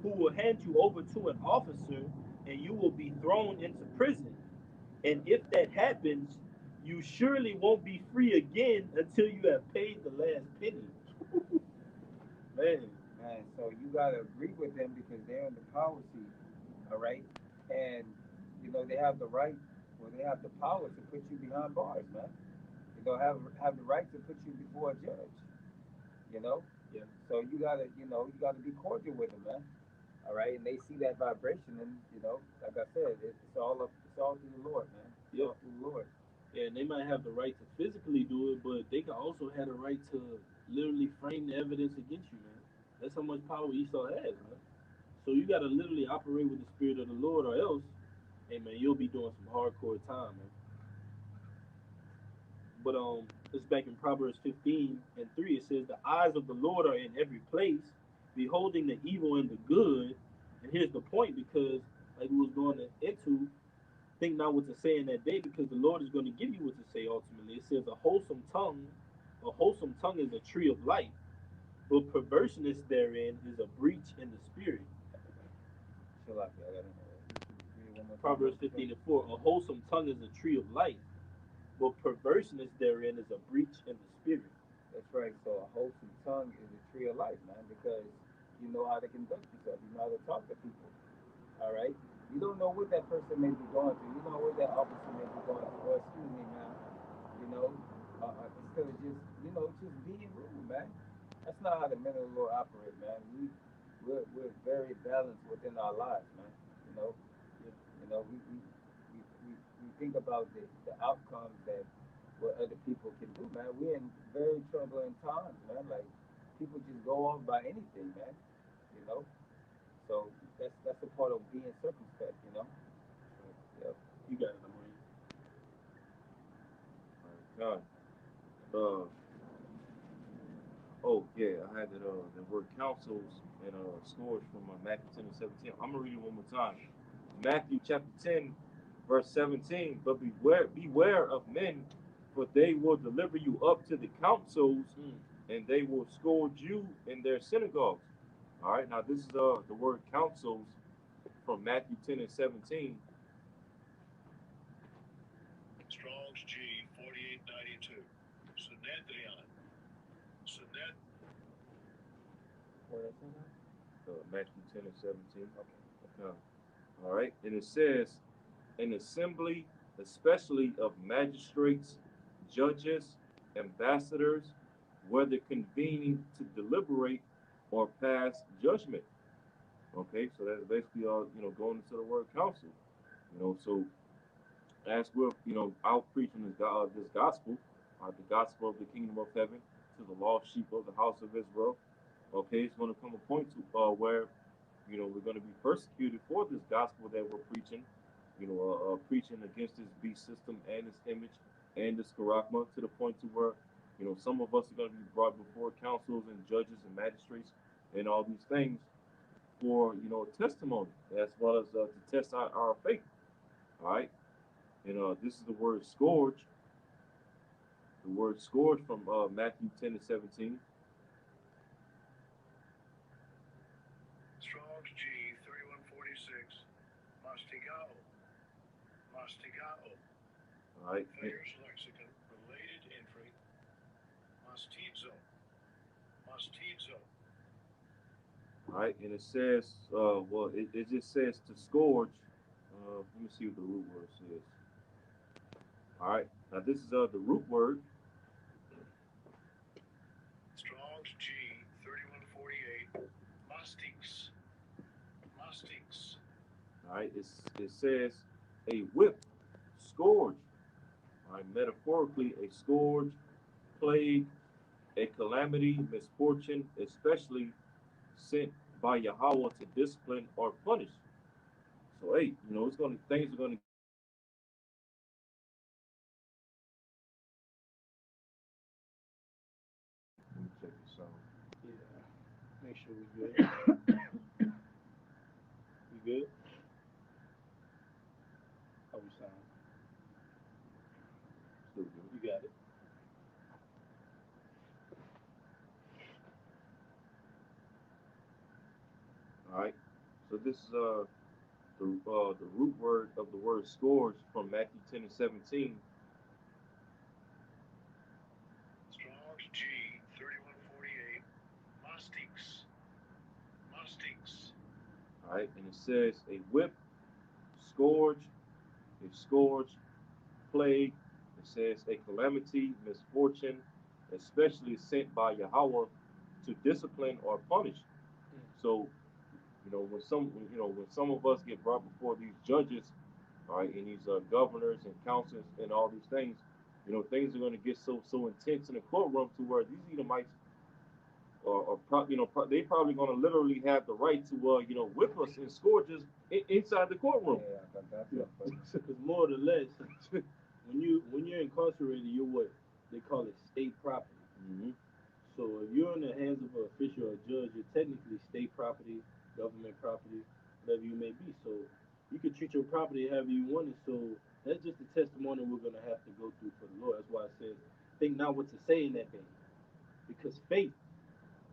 who will hand you over to an officer, and you will be thrown into prison. And if that happens, you surely won't be free again until you have paid the last penny. Man, man. So you gotta agree with them because they're in the power seat, all right, and you know they have the right, well, they have the power to put you behind bars, man. You know, have the right to put you before a judge. You know, yeah, so you gotta be cordial with them, man. All right, and they see that vibration, and you know, like I said, it's all through the Lord, man. It's yep. all through the Lord. Yeah, and they might have the right to physically do it, but they can also have the right to literally frame the evidence against you, man. That's how much power Esau has, man. So you got to literally operate with the spirit of the Lord, or else, hey man, you'll be doing some hardcore time, man. But it's back in Proverbs 15 and 3. It says, "The eyes of the Lord are in every place, beholding the evil and the good." And here's the point, because like we was going into, think not what to say in that day, because the Lord is going to give you what to say ultimately. It says, a wholesome tongue is a tree of life, but perverseness therein is a breach in the spirit. Chill out, I gotta read it one more time. Proverbs 15 and 4. A wholesome tongue is a tree of life, but perverseness therein is a breach in the spirit. That's right. So a wholesome tongue is a tree of life, man, because you know how to conduct yourself. You know how to talk to people. All right. You don't know what that person may be going through. You don't know what that officer may be going through. Or excuse me, man. You know, instead of just just being rude, man. That's not how the men of the Lord operate, man. We're very balanced within our lives, man. You know, you know, we think about the outcomes that what other people can do, man. We're in very troubling times, man. Like people just go off by anything, man. You know, so that's a part of being circumspect, you know. Yep. You got it, Amari. God. Uh, Oh yeah, I had the word counsels and scores from Matthew 10 and 17. I'm gonna read it one more time. Matthew chapter 10, verse 17. But beware of men, for they will deliver you up to the councils, and they will scourge you in their synagogues. All right, now this is the word councils from Matthew 10 and 17. Strong's G 4892. Synedrion. Syned. Where is it? Matthew 10 and 17. Okay. All right, and it says, an assembly, especially of magistrates, judges, ambassadors, whether convening to deliberate or pass judgment. Okay, so that's basically going into the word council. So as we're out preaching this gospel, the gospel of the kingdom of heaven to the lost sheep of the house of Israel. Okay, it's going to come a point to where we're going to be persecuted for this gospel that we're preaching. Preaching against this beast system and its image and this charagma, to the point to where some of us are going to be brought before councils and judges and magistrates and all these things for testimony, as well as to test out our faith. All right, and this is the word scourge. The word scourge from Matthew 10 and 17. Strong's G 3146. Mastigao. Mastigao. All right. Thayer's lexicon. Related entry. Mastizo. Mastizo. All right, and it says, it just says to scourge. Let me see what the root word says. All right, now this is the root word. Strong's G 3148. Mastiques. Mastiques. All right, it says a whip, scourge. All right, metaphorically, a scourge, plague, a calamity, misfortune, especially sent by Yahweh to discipline or punish. So hey, things are gonna get so intense and a courtroom to where let me check this out. Yeah. Make sure we good. We good? How we sound? Still good. You got it. All right. So this is the root word of the word scourge from Matthew 10 and 17. Strong's G 3148. Mastiques. Mastiques. All right, and it says a whip, scourge, a scourge, plague. It says a calamity, misfortune, especially sent by Yahweh to discipline or punish. So, when some of us get brought before these judges, all right, and these governors and councils and all these things, things are going to get so intense in the courtroom to where these Edomites they probably going to literally have the right to whip us and scourge us inside the courtroom. Yeah, that's Yeah. it. Because more or less, when you're incarcerated, you're what they call it state property. Mm-hmm. So if you're in the hands of an official or judge, you're technically state property, government property, whatever you may be. So you can treat your property however you want it. So that's just the testimony we're gonna have to go through for the Lord. That's why it says, think not what to say in that day, because faith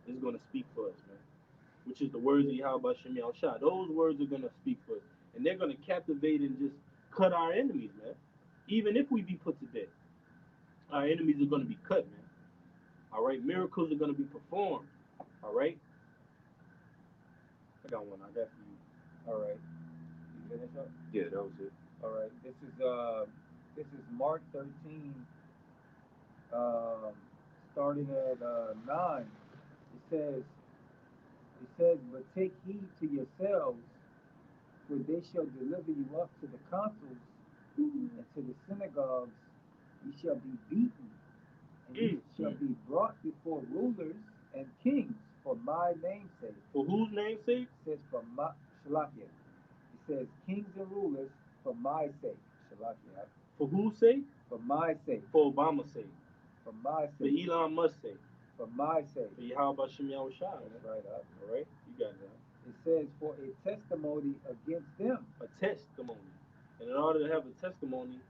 is gonna speak for us, man. Which is the words of Yahweh Shem Shah. Those words are gonna speak for us, and they're gonna captivate and just cut our enemies, man. Even if we be put to death, our enemies are gonna be cut, man. All right, miracles are gonna be performed. All right, I got one. I got for you. All right. You finish up? Yeah, that was it. All right. This is Mark 13, um, starting at 9. It says, but take heed to yourselves, for they shall deliver you up to the councils and to the synagogues. You shall be beaten, and you shall be brought before rulers and kings for my name's sake. For whose name's sake? It says for my Shalakia. It says kings and rulers for my sake. Shalakia. For whose sake? For my sake. For Obama's sake. For my For sake. Elon Musk's sake. For for my sake. For Yahweh Shem Yahweh Shai, man. That's right. All right, you got that. It says for a testimony against them. A testimony, and in order to have a testimony,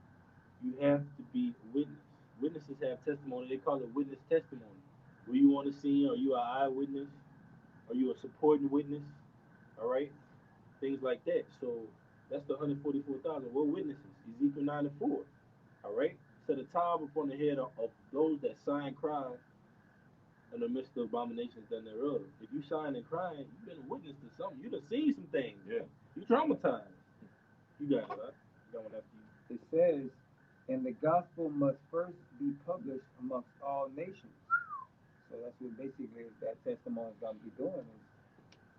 you have to be a witness. Witnesses have testimony. They call it witness testimony. Were you on the scene? Are you an eyewitness? Are you a supporting witness? All right, things like that. So that's the 144,000. What witnesses? Ezekiel 9 and 4. All right. Set a towel upon the head of those that sign crime in the midst of abominations done thereof. If you sign and crying, you've been a witness to something. You done seen some things. Yeah. You traumatized. You got it, right? You got one after you. It says, and the gospel must first be published amongst all nations. So that's what basically that testimony is going to be doing, is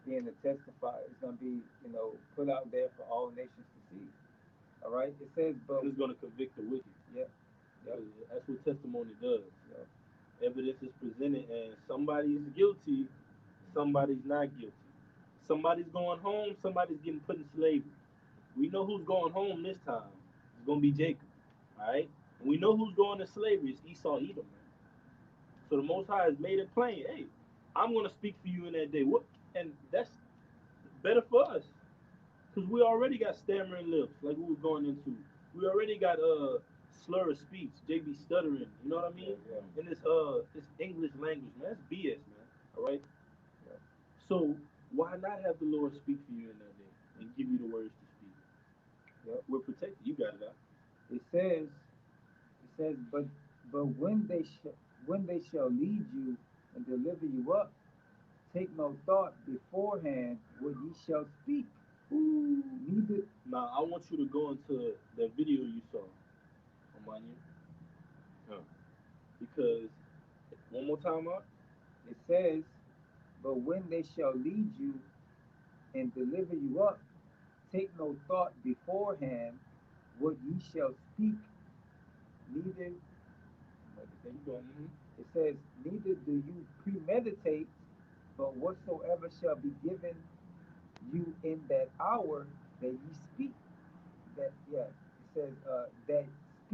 being a testifier. It's going to be, put out there for all nations to see. All right? It says, but It's going to convict the wicked. Yep. Yep. That's what testimony does. Yep. Evidence is presented, and somebody is guilty, somebody's not guilty. Somebody's going home, somebody's getting put in slavery. We know who's going home this time. It's going to be Jacob. All right? And we know who's going to slavery. It's Esau, Edom, man. So the Most High has made it plain. Hey, I'm going to speak for you in that day. What? And that's better for us, because we already got stammering lips, like we were going into. We already got slur of speech, JB stuttering. You know what I mean? Yeah. In this English language, man, that's BS, man. All right. Yeah. So why not have the Lord speak for you in that day and give you the words to speak? Yep. We're protected. You got it out. it says, but when they shall lead you and deliver you up, take no thought beforehand what ye shall speak. Neither Now I want you to go into that video you saw on my because one more time out. it says, but when they shall lead you and deliver you up, take no thought beforehand what ye shall speak. Neither it says, neither do you premeditate, but whatsoever shall be given you in that hour that ye speak. It says that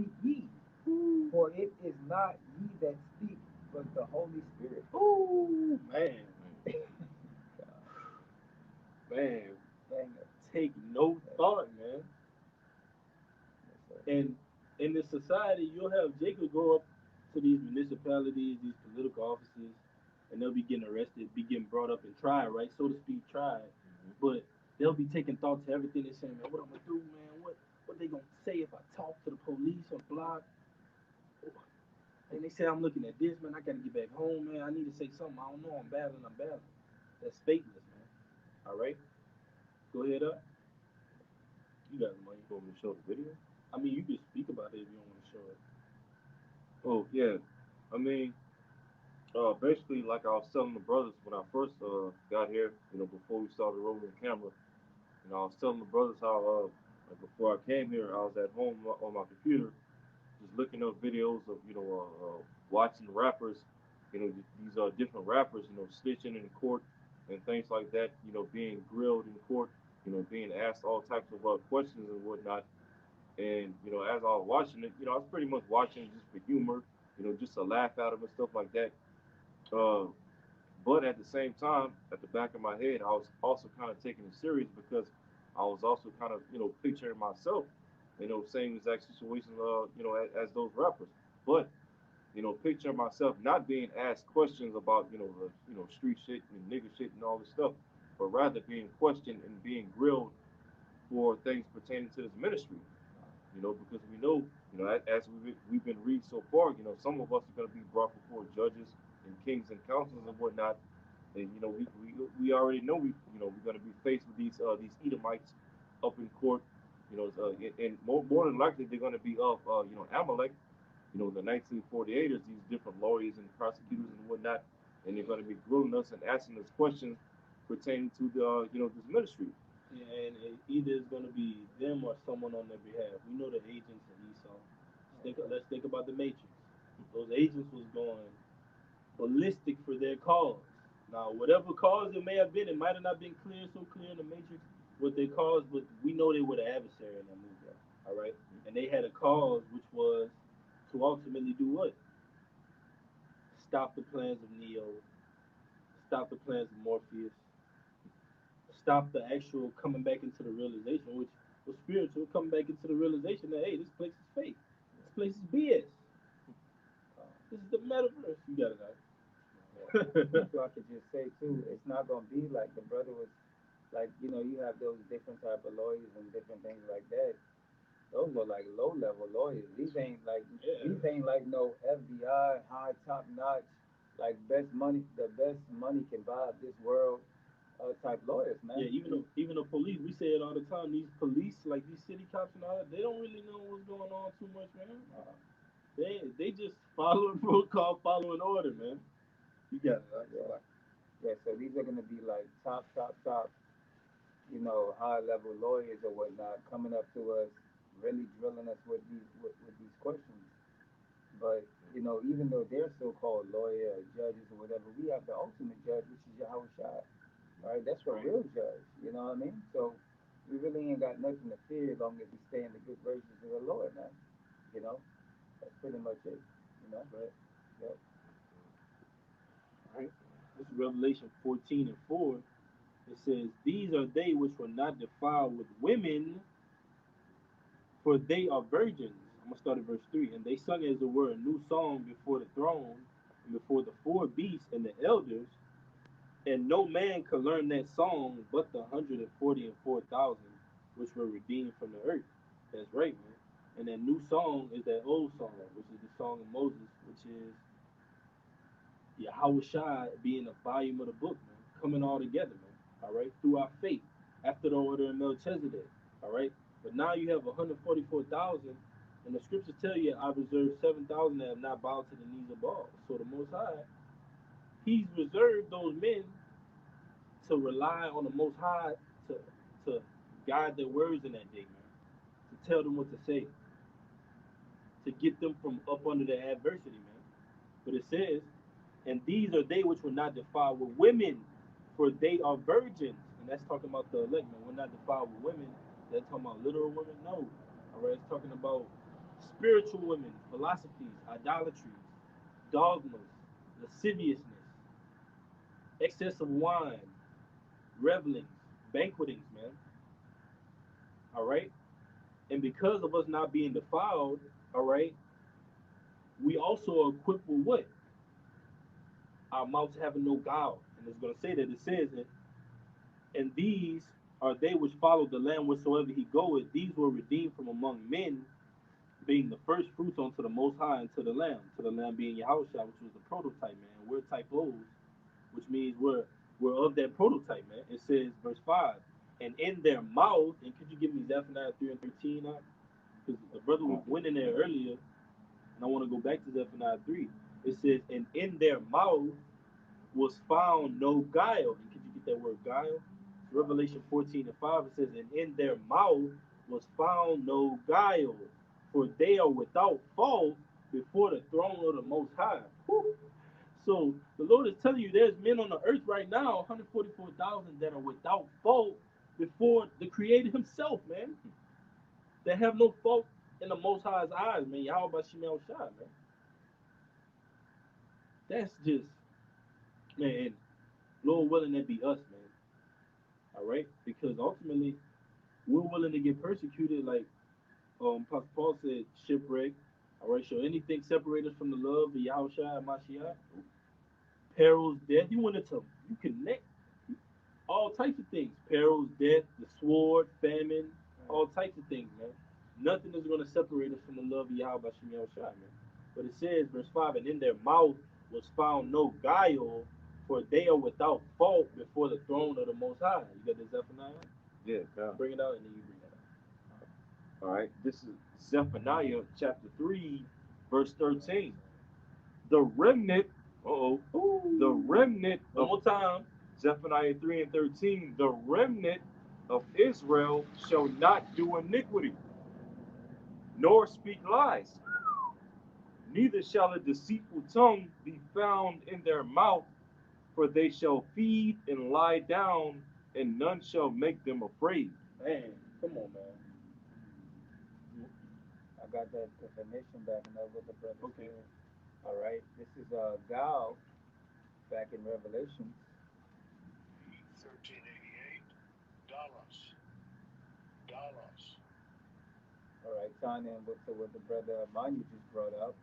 speak ye. For it is not ye that speak, but the Holy Spirit. Ooh, man. Man, take no thought, man. And in this society, you'll have Jacob go up to these municipalities, these political offices, and they'll be getting arrested, be getting brought up and tried, right? So to speak, tried. But they'll be taking thought to everything they're saying, man, what I'm gonna do, man, what they gonna say if I talk to the police on the block? And they say I'm looking at this, man, I gotta get back home, man. I need to say something. I don't know, I'm battling. That's fakeness, man. All right? Go ahead up. You got the money. You want me to show the video? I mean, you can speak about it if you don't want to show it. Oh yeah, I mean, basically, like I was telling the brothers when I first got here, before we started rolling the camera, I was telling the brothers how like before I came here, I was at home on my computer, just looking up videos of watching rappers, these different rappers, snitching in court and things like that, being grilled in court, being asked all types of questions and whatnot. And as I was watching it, I was pretty much watching it just for humor, just to laugh at them and stuff like that. Uh, but at the same time, at the back of my head, I was also kind of taking it serious because I was also kind of, picturing myself, same exact situation, as those rappers. But, picturing myself not being asked questions about, the, street shit and nigga shit and all this stuff, but rather being questioned and being grilled for things pertaining to this ministry. Because we know, as we've been reading so far, some of us are going to be brought before judges and kings and councils and whatnot, and we already know we're going to be faced with these Edomites up in court, and more than likely they're going to be of Amalek, the 1948ers, these different lawyers and prosecutors and whatnot, and they're going to be grilling us and asking us questions pertaining to the this ministry. Yeah, and either it's going to be them or someone on their behalf. We know the agents of Esau. Let's think about the Matrix. Those agents was going ballistic for their cause. Now, whatever cause it may have been, it might have not been so clear in the Matrix what they caused, but we know they were the adversary in that movie. All right? And they had a cause which was to ultimately do what? stop the plans of Neo, stop the plans of Morpheus, stop the actual coming back into the realization, which was spiritual, coming back into the realization that hey, this place is fake, this place is BS. This is the metaverse. You got it out. So I could just say too, it's not gonna be like the brother was like, you know, you have those different type of lawyers and different things like that. Those are like low level lawyers. Yeah. These ain't like no FBI high top notch, like the best money can buy of this world type lawyers, man. Yeah, even the police, we say it all the time. These police, like these city cops and all that, they don't really know what's going on too much, man. They just following protocol, following order, man. You got it. Yeah, yeah. So these are gonna be like top, you know, high level lawyers or whatnot coming up to us, really drilling us with these questions. But you know, even though they're so-called lawyer or judges or whatever, we have the ultimate judge, which is Yahweh Shai. Right? That's a Right. real judge. You know what I mean? So we really ain't got nothing to fear as long as we stay in the good graces of the Lord, man. You know, that's pretty much it. You know, Right. yep. Right. This is Revelation 14 and 4. It says, "These are they which were not defiled with women, for they are virgins." I'm gonna start at verse 3. "And they sung as it were a new song before the throne, and before the four beasts and the elders. And no man could learn that song but the 144,000 which were redeemed from the earth." That's right, man. And that new song is that old song, which is the song of Moses, which is Yahweh Shai being the volume of the book, man, coming all together, man. All right, through our faith, after the order of Melchizedek. All right, but now you have 144,000, and the scriptures tell you I reserved 7,000 that have not bowed to the knees of Baal. So the Most High, He's reserved those men to rely on the Most High to to guide their words in that day, man, to tell them what to say, to get them from up under the adversity, man. But it says, "And these are they which were not defiled with women, for they are virgins." And that's talking about the elect, man. We're not defiled with women. That's talking about literal women? No. All right, it's talking about spiritual women, philosophies, idolatries, dogmas, lasciviousness, excess of wine, revelings, banquetings, man. All right? And because of us not being defiled, all right, we also are equipped with what? Our mouths having no guile. And it's going to say that it says it. "And these are they which follow the Lamb wheresoever he goeth. These were redeemed from among men, being the first fruits unto the Most High and to the Lamb being Yahushua, which was the prototype, man. We're typos, which means we're of that prototype, man." It says, verse 5, "And in their mouth," and could you give me Zephaniah 3 and 13 now? Because the brother was went in there earlier, and I want to go back to Zephaniah 3. It says, "And in their mouth was found no guile." And could you get that word guile? Revelation 14 and 5, it says, "And in their mouth was found no guile, for they are without fault before the throne of the Most High." Whew. So the Lord is telling you there's men on the earth right now, 144,000, that are without fault before the Creator Himself, man. That have no fault in the Most High's eyes, man. Yahweh Shemel Shai, man. That's just, man, Lord willing, that be us, man. All right? Because ultimately, we're willing to get persecuted, like Pastor Paul said, shipwreck. All right, so anything separate us from the love of Yahushua and Mashiach, perils, death. You connect all types of things. Perils, death, the sword, famine, all types of things, man. Nothing is going to separate us from the love of Yahweh Shem Yahushua, man. But it says, verse 5, "And in their mouth was found no guile, for they are without fault before the throne of the Most High." You got the Zephaniah? Yeah, God. Bring it out, and then you bring it All right. This is Zephaniah chapter 3, verse 13. The remnant, out. the remnant One of more time. Zephaniah 3 and 13, the remnant of Israel shall not do iniquity, nor speak lies, neither shall a deceitful tongue be found in their mouth, for they shall feed and lie down, and none shall make them afraid. Man, come on, man. I got that definition backing up what the brother Okay. said. All right, this is Gal back in Revelation. 1388. Dollars. Dollars. All right, tying in with what the brother Manu just brought up.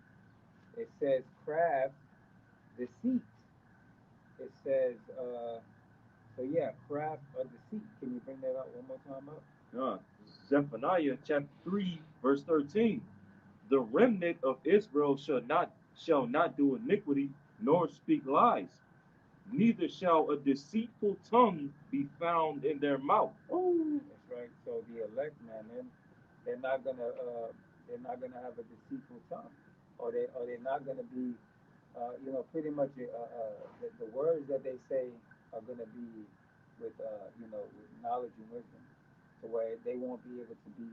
It says craft deceit. It says so yeah, craft of deceit. Can you bring that up one more time up? God. Zephaniah chapter 3, verse 13. The remnant of Israel shall not do iniquity, nor speak lies, neither shall a deceitful tongue be found in their mouth. Oh, that's right. So the elect man, then they're not gonna have a deceitful tongue, or they're not gonna be pretty much the words that they say are gonna be with with knowledge and wisdom, to where they won't be able to be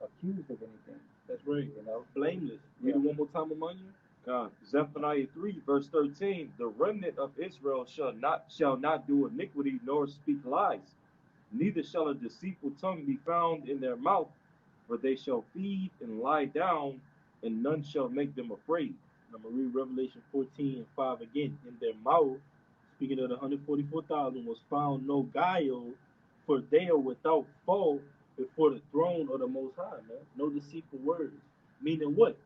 accused of anything. That's right. You know, Blameless. Read yeah. it one more time, among you. God. Zephaniah 3, verse 13. The remnant of Israel shall not do iniquity, nor speak lies, neither shall a deceitful tongue be found in their mouth, for they shall feed and lie down, and none shall make them afraid. I'm going to read Revelation 14 and 5 again. In their mouth, speaking of the 144,000, was found no guile, for they are without fault before the throne of the Most High, man. No deceitful words. Meaning what?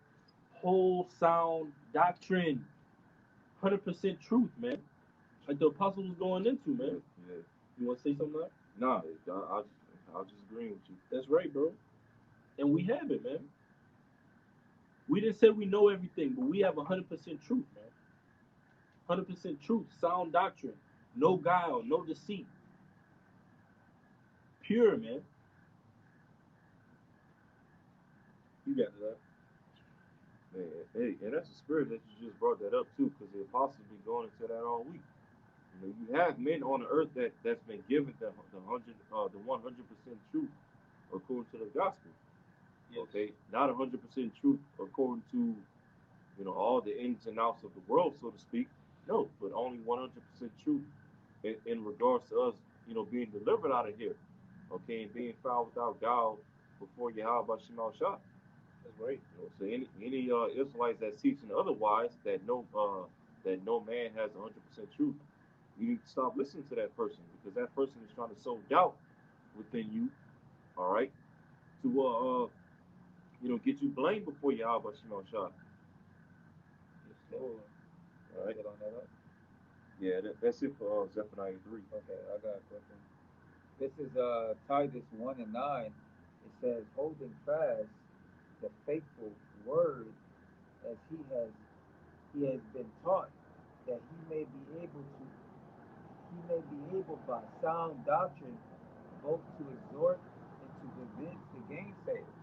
Whole sound doctrine. 100% truth, man. Like the apostle was going into, man. Yeah. You want to say something like? Nah, I'll just agree with you. That's right, bro. And we have it, man. We didn't say we know everything, but we have 100% truth, man. 100% truth, sound doctrine, no guile, no deceit, pure, man. You got it, Man, hey, and that's the spirit that you just brought that up too, because the apostles been going into that all week. You have men on the earth that's been given the 100% truth according to the gospel. yes. Okay, not 100% truth according to all the ins and outs of the world, so to speak. No, but only 100% truth in regards to us, being delivered out of here. Okay, and being found without guile before Yahweh Shemal Shah. That's right. So any Israelites that's teaching otherwise, that no man has 100% truth, you need to stop listening to that person, because that person is trying to sow doubt within you. All right, to get you blamed before Yahweh Shemal Shah. Yes, Lord. All right. Get on that up. Yeah, that's it for Zephaniah 3. Okay, I got a question. This is Titus 1 and 9. It says, holding fast the faithful word as he has been taught, that he may be able by sound doctrine both to exhort and to convince the gainsayers.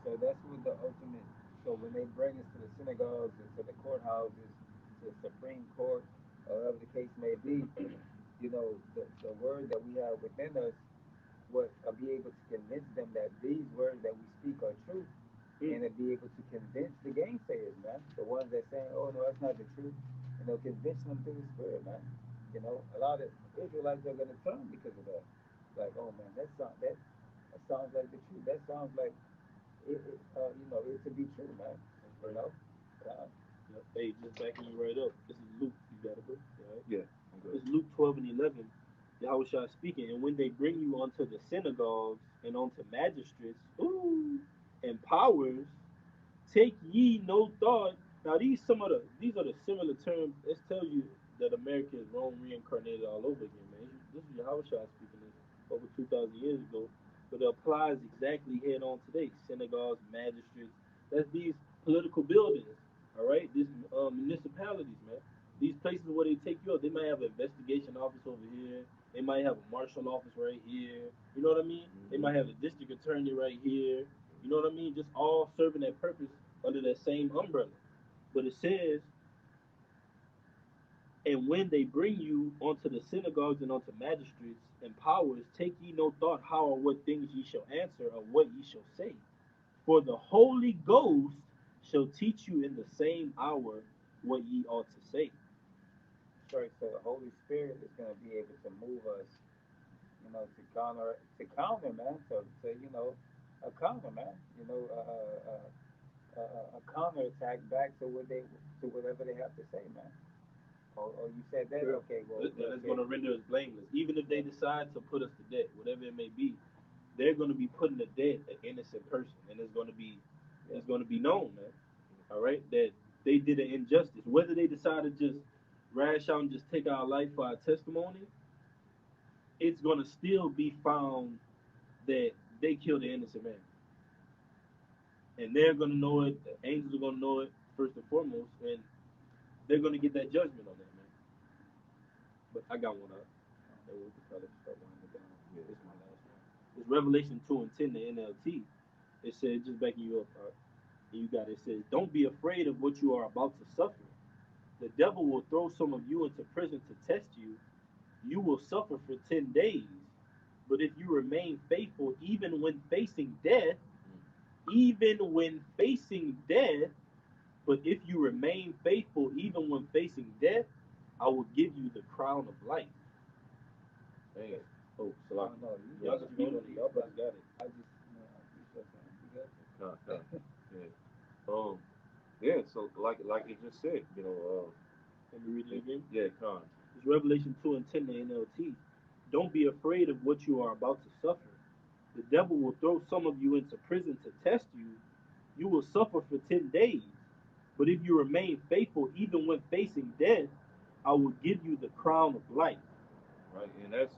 So that's what the ultimate. So when they bring us to the synagogues and to the courthouses, to the Supreme Court, or whatever the case may be, the word that we have within us would be able to convince them that these words that we speak are true, and to be able to convince the gainsayers, man, the ones that saying, "Oh no, that's not the truth," convince them through the Spirit, man. A lot of Israelites are gonna turn because of that. Like, oh man, that sounds like the truth. That sounds like it to be true, man. You know, God. Yep. Hey, just backing you right up. This is Luke. You got it, bro? All right. Yeah, I'm good. It's Luke 12 and 11. Yahushua speaking, and when they bring you onto the synagogues and onto magistrates, and powers, take ye no thought. Now these are the similar terms. Let's tell you that America is Rome reincarnated all over again, man. This is Yahushua speaking this over 2,000 years ago, but it applies exactly head on today. Synagogues, magistrates. That's these political buildings, all right. These municipalities, man. These places where they take you up, they might have an investigation office over here. They might have a marshal office right here. You know what I mean? They might have a district attorney right here. You know what I mean? Just all serving that purpose under that same umbrella. But it says, and when they bring you onto the synagogues and onto magistrates and powers, take ye no thought how or what things ye shall answer or what ye shall say. For the Holy Ghost shall teach you in the same hour what ye ought to say. Right. So the Holy Spirit is gonna be able to move us, to counter, man. A counter, man. A counterattack back to whatever they have to say, man. Or you said that, Sure. okay, well, And it's okay. going to render us blameless. Even if they decide to put us to death, whatever it may be, they're going to be putting to death an innocent person, and it's going to be known, man. All right, that they did an injustice. Whether they decide to just rash out and just take our life for our testimony, it's going to still be found that they killed an innocent man, and they're going to know it. The angels are going to know it first and foremost, and they're going to get that judgment on that man. But I got one up. That we can probably start winding down. Yeah, this is my last one. It's Revelation 2:10, the NLT. It says, just backing you up, and you got it. It says, don't be afraid of what you are about to suffer. The devil will throw some of you into prison to test you. You will suffer for 10 days. But if you remain faithful, even when facing death, but if you remain faithful, even when facing death, I will give you the crown of life. Man. Oh, I Salah. don't know. Y'all can speak on it. Y'all probably got it. I just, you said something. You got it? Yeah. Yeah, so like it just said, Let me read it again. yeah, Con. It's Revelation 2:10, the NLT. Don't be afraid of what you are about to suffer. The devil will throw some of you into prison to test you. You will suffer for 10 days. But if you remain faithful, even when facing death, I will give you the crown of life. Right, and that's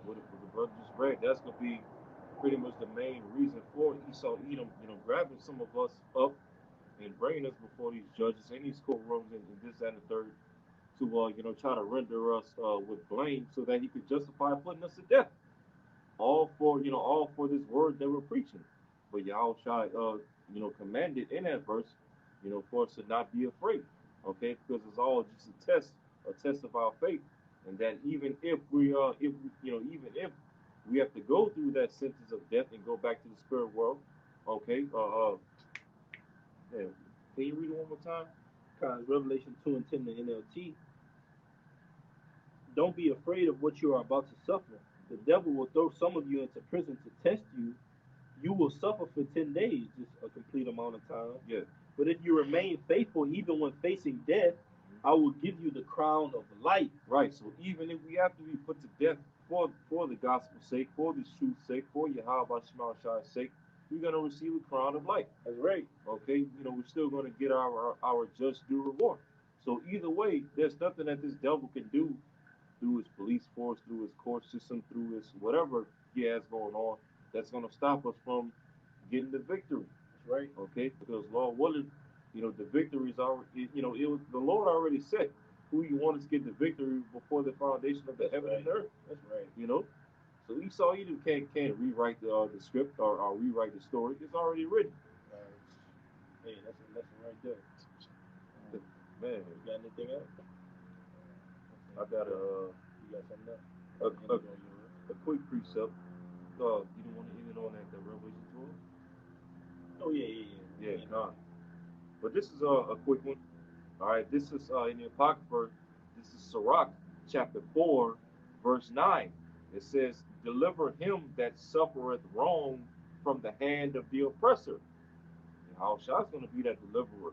what the brother just read. That's gonna be pretty much the main reason for Esau Edom, grabbing some of us up and bringing us before these judges in these courtrooms and this that, and the third to try to render us with blame so that he could justify putting us to death. All for this word that we're preaching. But Yahushua commanded in that verse, for us to not be afraid. Okay, because it's all just a test of our faith, and that even if even if we have to go through that sentence of death and go back to the spirit world, okay, yeah. Can you read it one more time? Revelation 2:10, the NLT. Don't be afraid of what you are about to suffer. The devil will throw some of you into prison to test you. You will suffer for 10 days, just a complete amount of time. Yeah. But if you remain faithful, even when facing death, I will give you the crown of life. Right. So even if we have to be put to death for the gospel's sake, for the truth's sake, for Yahweh Shema Shai's sake, we're gonna receive a crown of life. That's right. Okay. We're still gonna get our just due reward. So either way, there's nothing that this devil can do through his police force, through his court system, through his whatever he has going on, that's gonna stop us from getting the victory. That's right. Okay, because Lord willing, the victory is already, it was the Lord already said who you want us to get the victory before the foundation of the heaven and earth. That's right. So Esau Edom can't rewrite the script or rewrite the story. It's already written. Hey, that's a lesson right there. Man, You got anything else? I got You got something else? a quick precept. You don't want to end it on that Revelation 12? Oh yeah. Yeah, nah. But this is a quick one. All right, this is in the Apocrypha. This is Sirach chapter 4, verse 9. It says, "Deliver him that suffereth wrong from the hand of the oppressor." Yahushua is going to be that deliverer.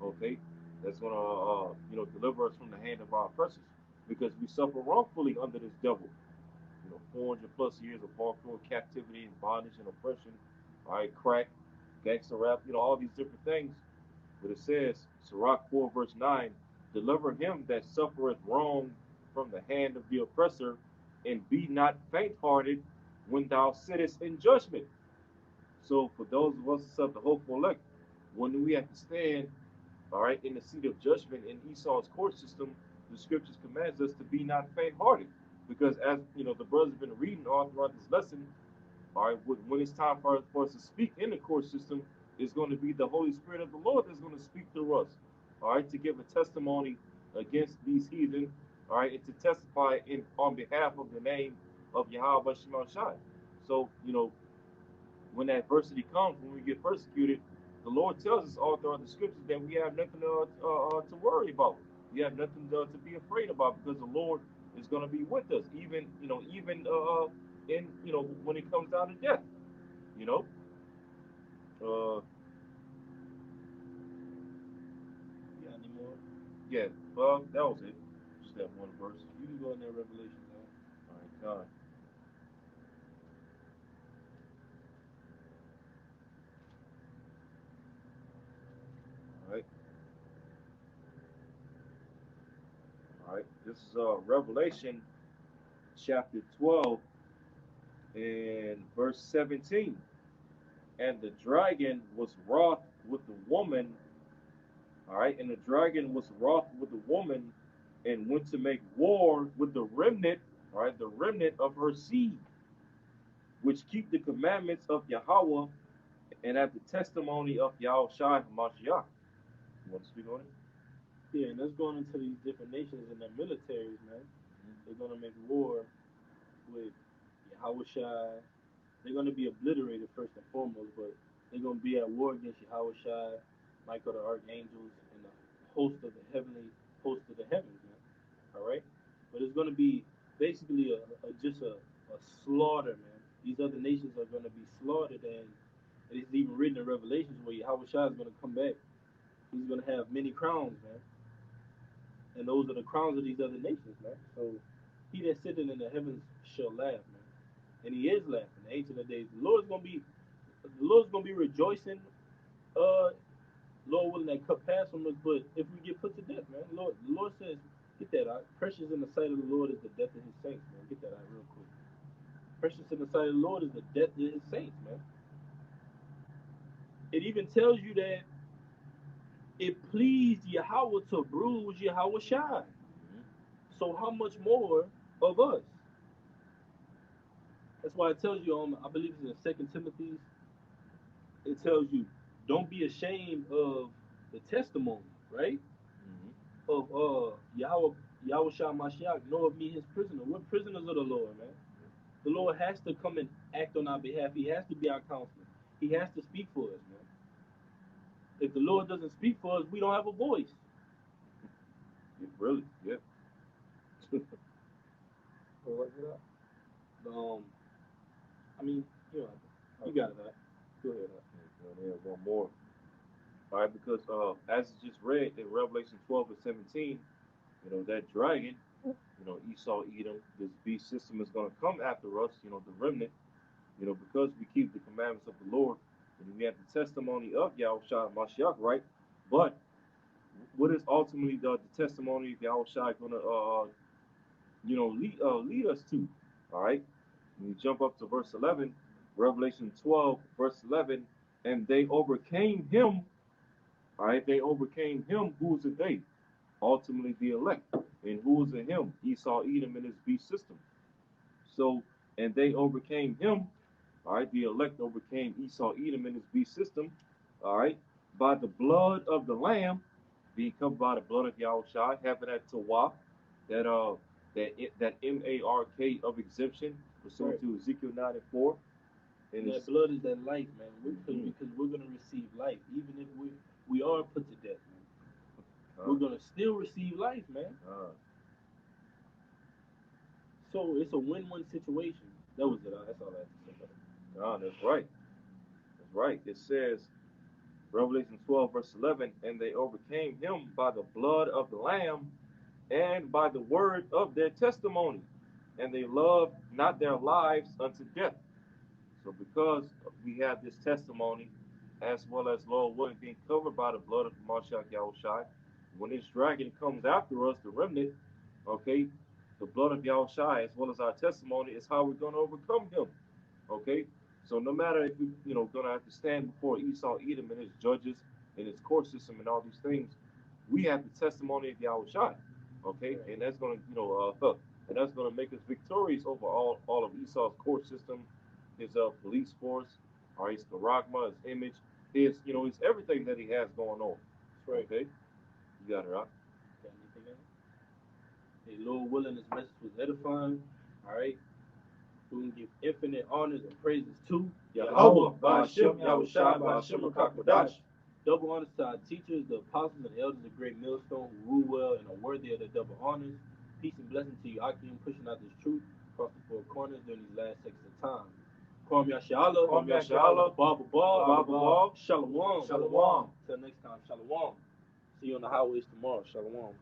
Okay, that's going to deliver us from the hand of our oppressors because we suffer wrongfully under this devil. 400 plus years of hardcore captivity and bondage and oppression. All right, crack, gangster rap, all these different things. But it says, Sirach 4 verse 9, "Deliver him that suffereth wrong from the hand of the oppressor, and be not faint-hearted when thou sittest in judgment." So for those of us of the hopeful elect, when we have to stand, all right, in the seat of judgment in Esau's court system, the scriptures commands us to be not faint-hearted. Because as the brothers have been reading all throughout this lesson, all right, when it's time for us to speak in the court system, it's going to be the Holy Spirit of the Lord that's going to speak through us, all right, to give a testimony against these heathen, all right, and to testify on behalf of the name of Yahweh Shema Shai. So, when adversity comes, when we get persecuted, the Lord tells us all throughout the scriptures that we have nothing to worry about. We have nothing to be afraid about because the Lord is going to be with us, even when it comes down to death. Yeah, well, that was it. Just that one verse. You can go in there, Revelation, man. All right, God. All right. All right. This is Revelation chapter 12 and verse 17. And the dragon was wroth with the woman. All right. And the dragon was wroth with the woman and went to make war with the remnant, all right, the remnant of her seed, which keep the commandments of Yahweh and have the testimony of Yahweh Shai Hamashiach. You want to speak on it? Yeah, and that's going into these different nations and their militaries, man. They're going to make war with Yahweh Shai. They're going to be obliterated first and foremost, but they're going to be at war against Yahweh Shai, Michael the archangels, and the host of the heavenly host of the heavens, man. All right, but it's going to be basically a slaughter, man. These other nations are going to be slaughtered, and it's even written in Revelations where Yahweh Shai is going to come back. He's going to have many crowns, man, and those are the crowns of these other nations, man. So he that sitteth in the heavens shall laugh, man, and he is laughing. The Ancient of Days, the Lord's gonna be rejoicing. Lord willing, that cup pass from us, but if we get put to death, man, the Lord says, get that out. Precious in the sight of the Lord is the death of his saints, man. Get that out real quick. Precious in the sight of the Lord is the death of his saints, man. It even tells you that it pleased Yahweh to bruise Yahweh Shai. So how much more of us? That's why it tells you, I believe it's in 2 Timothy, it tells you, don't be ashamed of the testimony, right? Of Yahweh Shai Mashiach, know of me, his prisoner. We're prisoners of the Lord, man. The Lord has to come and act on our behalf. He has to be our counselor. He has to speak for us, man. If the Lord doesn't speak for us, we don't have a voice. Really? Yeah. What was it? I mean, you got it. Go ahead. There's one more. All right, because as it's just read in Revelation 12 and 17, that dragon, Esau, Edom, this beast system is going to come after us, the remnant, because we keep the commandments of the Lord, and we have the testimony of Yahweh Shai Mashiach, right? But what is ultimately the testimony of Yahweh Shai going to, lead us to? All right, when you jump up to verse 11, Revelation 12, verse 11, and they overcame him. All right, they overcame him. Who's it they? Ultimately the elect. And who is it him? Esau, Edom, and his beast system. So, and they overcame him. All right, the elect overcame Esau, Edom, and his beast system. All right, by the blood of the Lamb, being covered by the blood of Yahweh Shai, having that Tawah, that MARK of exemption, pursuant to Ezekiel 9 and 4. And that blood is that life, man. Because we're gonna receive life, even if we are put to death, man. We're gonna still receive life, man. So it's a win-win situation. That was it. That's all I have to say about it. That's right. That's right. It says, Revelation 12, verse 11, and they overcame him by the blood of the Lamb and by the word of their testimony, and they loved not their lives unto death. So because we have this testimony, as well as Lord willing being covered by the blood of Mashiach Yahushai, when this dragon comes after us, the remnant, okay, the blood of Yahushai as well as our testimony is how we're going to overcome him. Okay, so no matter if we, going to have to stand before Esau, Edom, and his judges and his court system and all these things, we have the testimony of Yahushai. Okay, and that's going to, and that's going to make us victorious over all of Esau's court system, his police force, or his charagma, his image, his everything that he has going on. That's right. Okay, you got it, right? Got anything else? Hey, Lord willing, this message was edifying. All right. We can give infinite honors and praises to Yahweh, Ba'ashem, Yahushai, Ba'ashem, HaKadosh. Double honors to our teachers, the apostles and elders of Great Millstone, who rule well and are worthy of the double honors. Peace and blessing to you, Akim, pushing out this truth across the four corners during these last seconds of time. Kwam Yashala, Kwam Yashala, Baba Ba, Shalom. Shalom. Shalom. Till next time, Shalom. See you on the highways tomorrow. Shalom.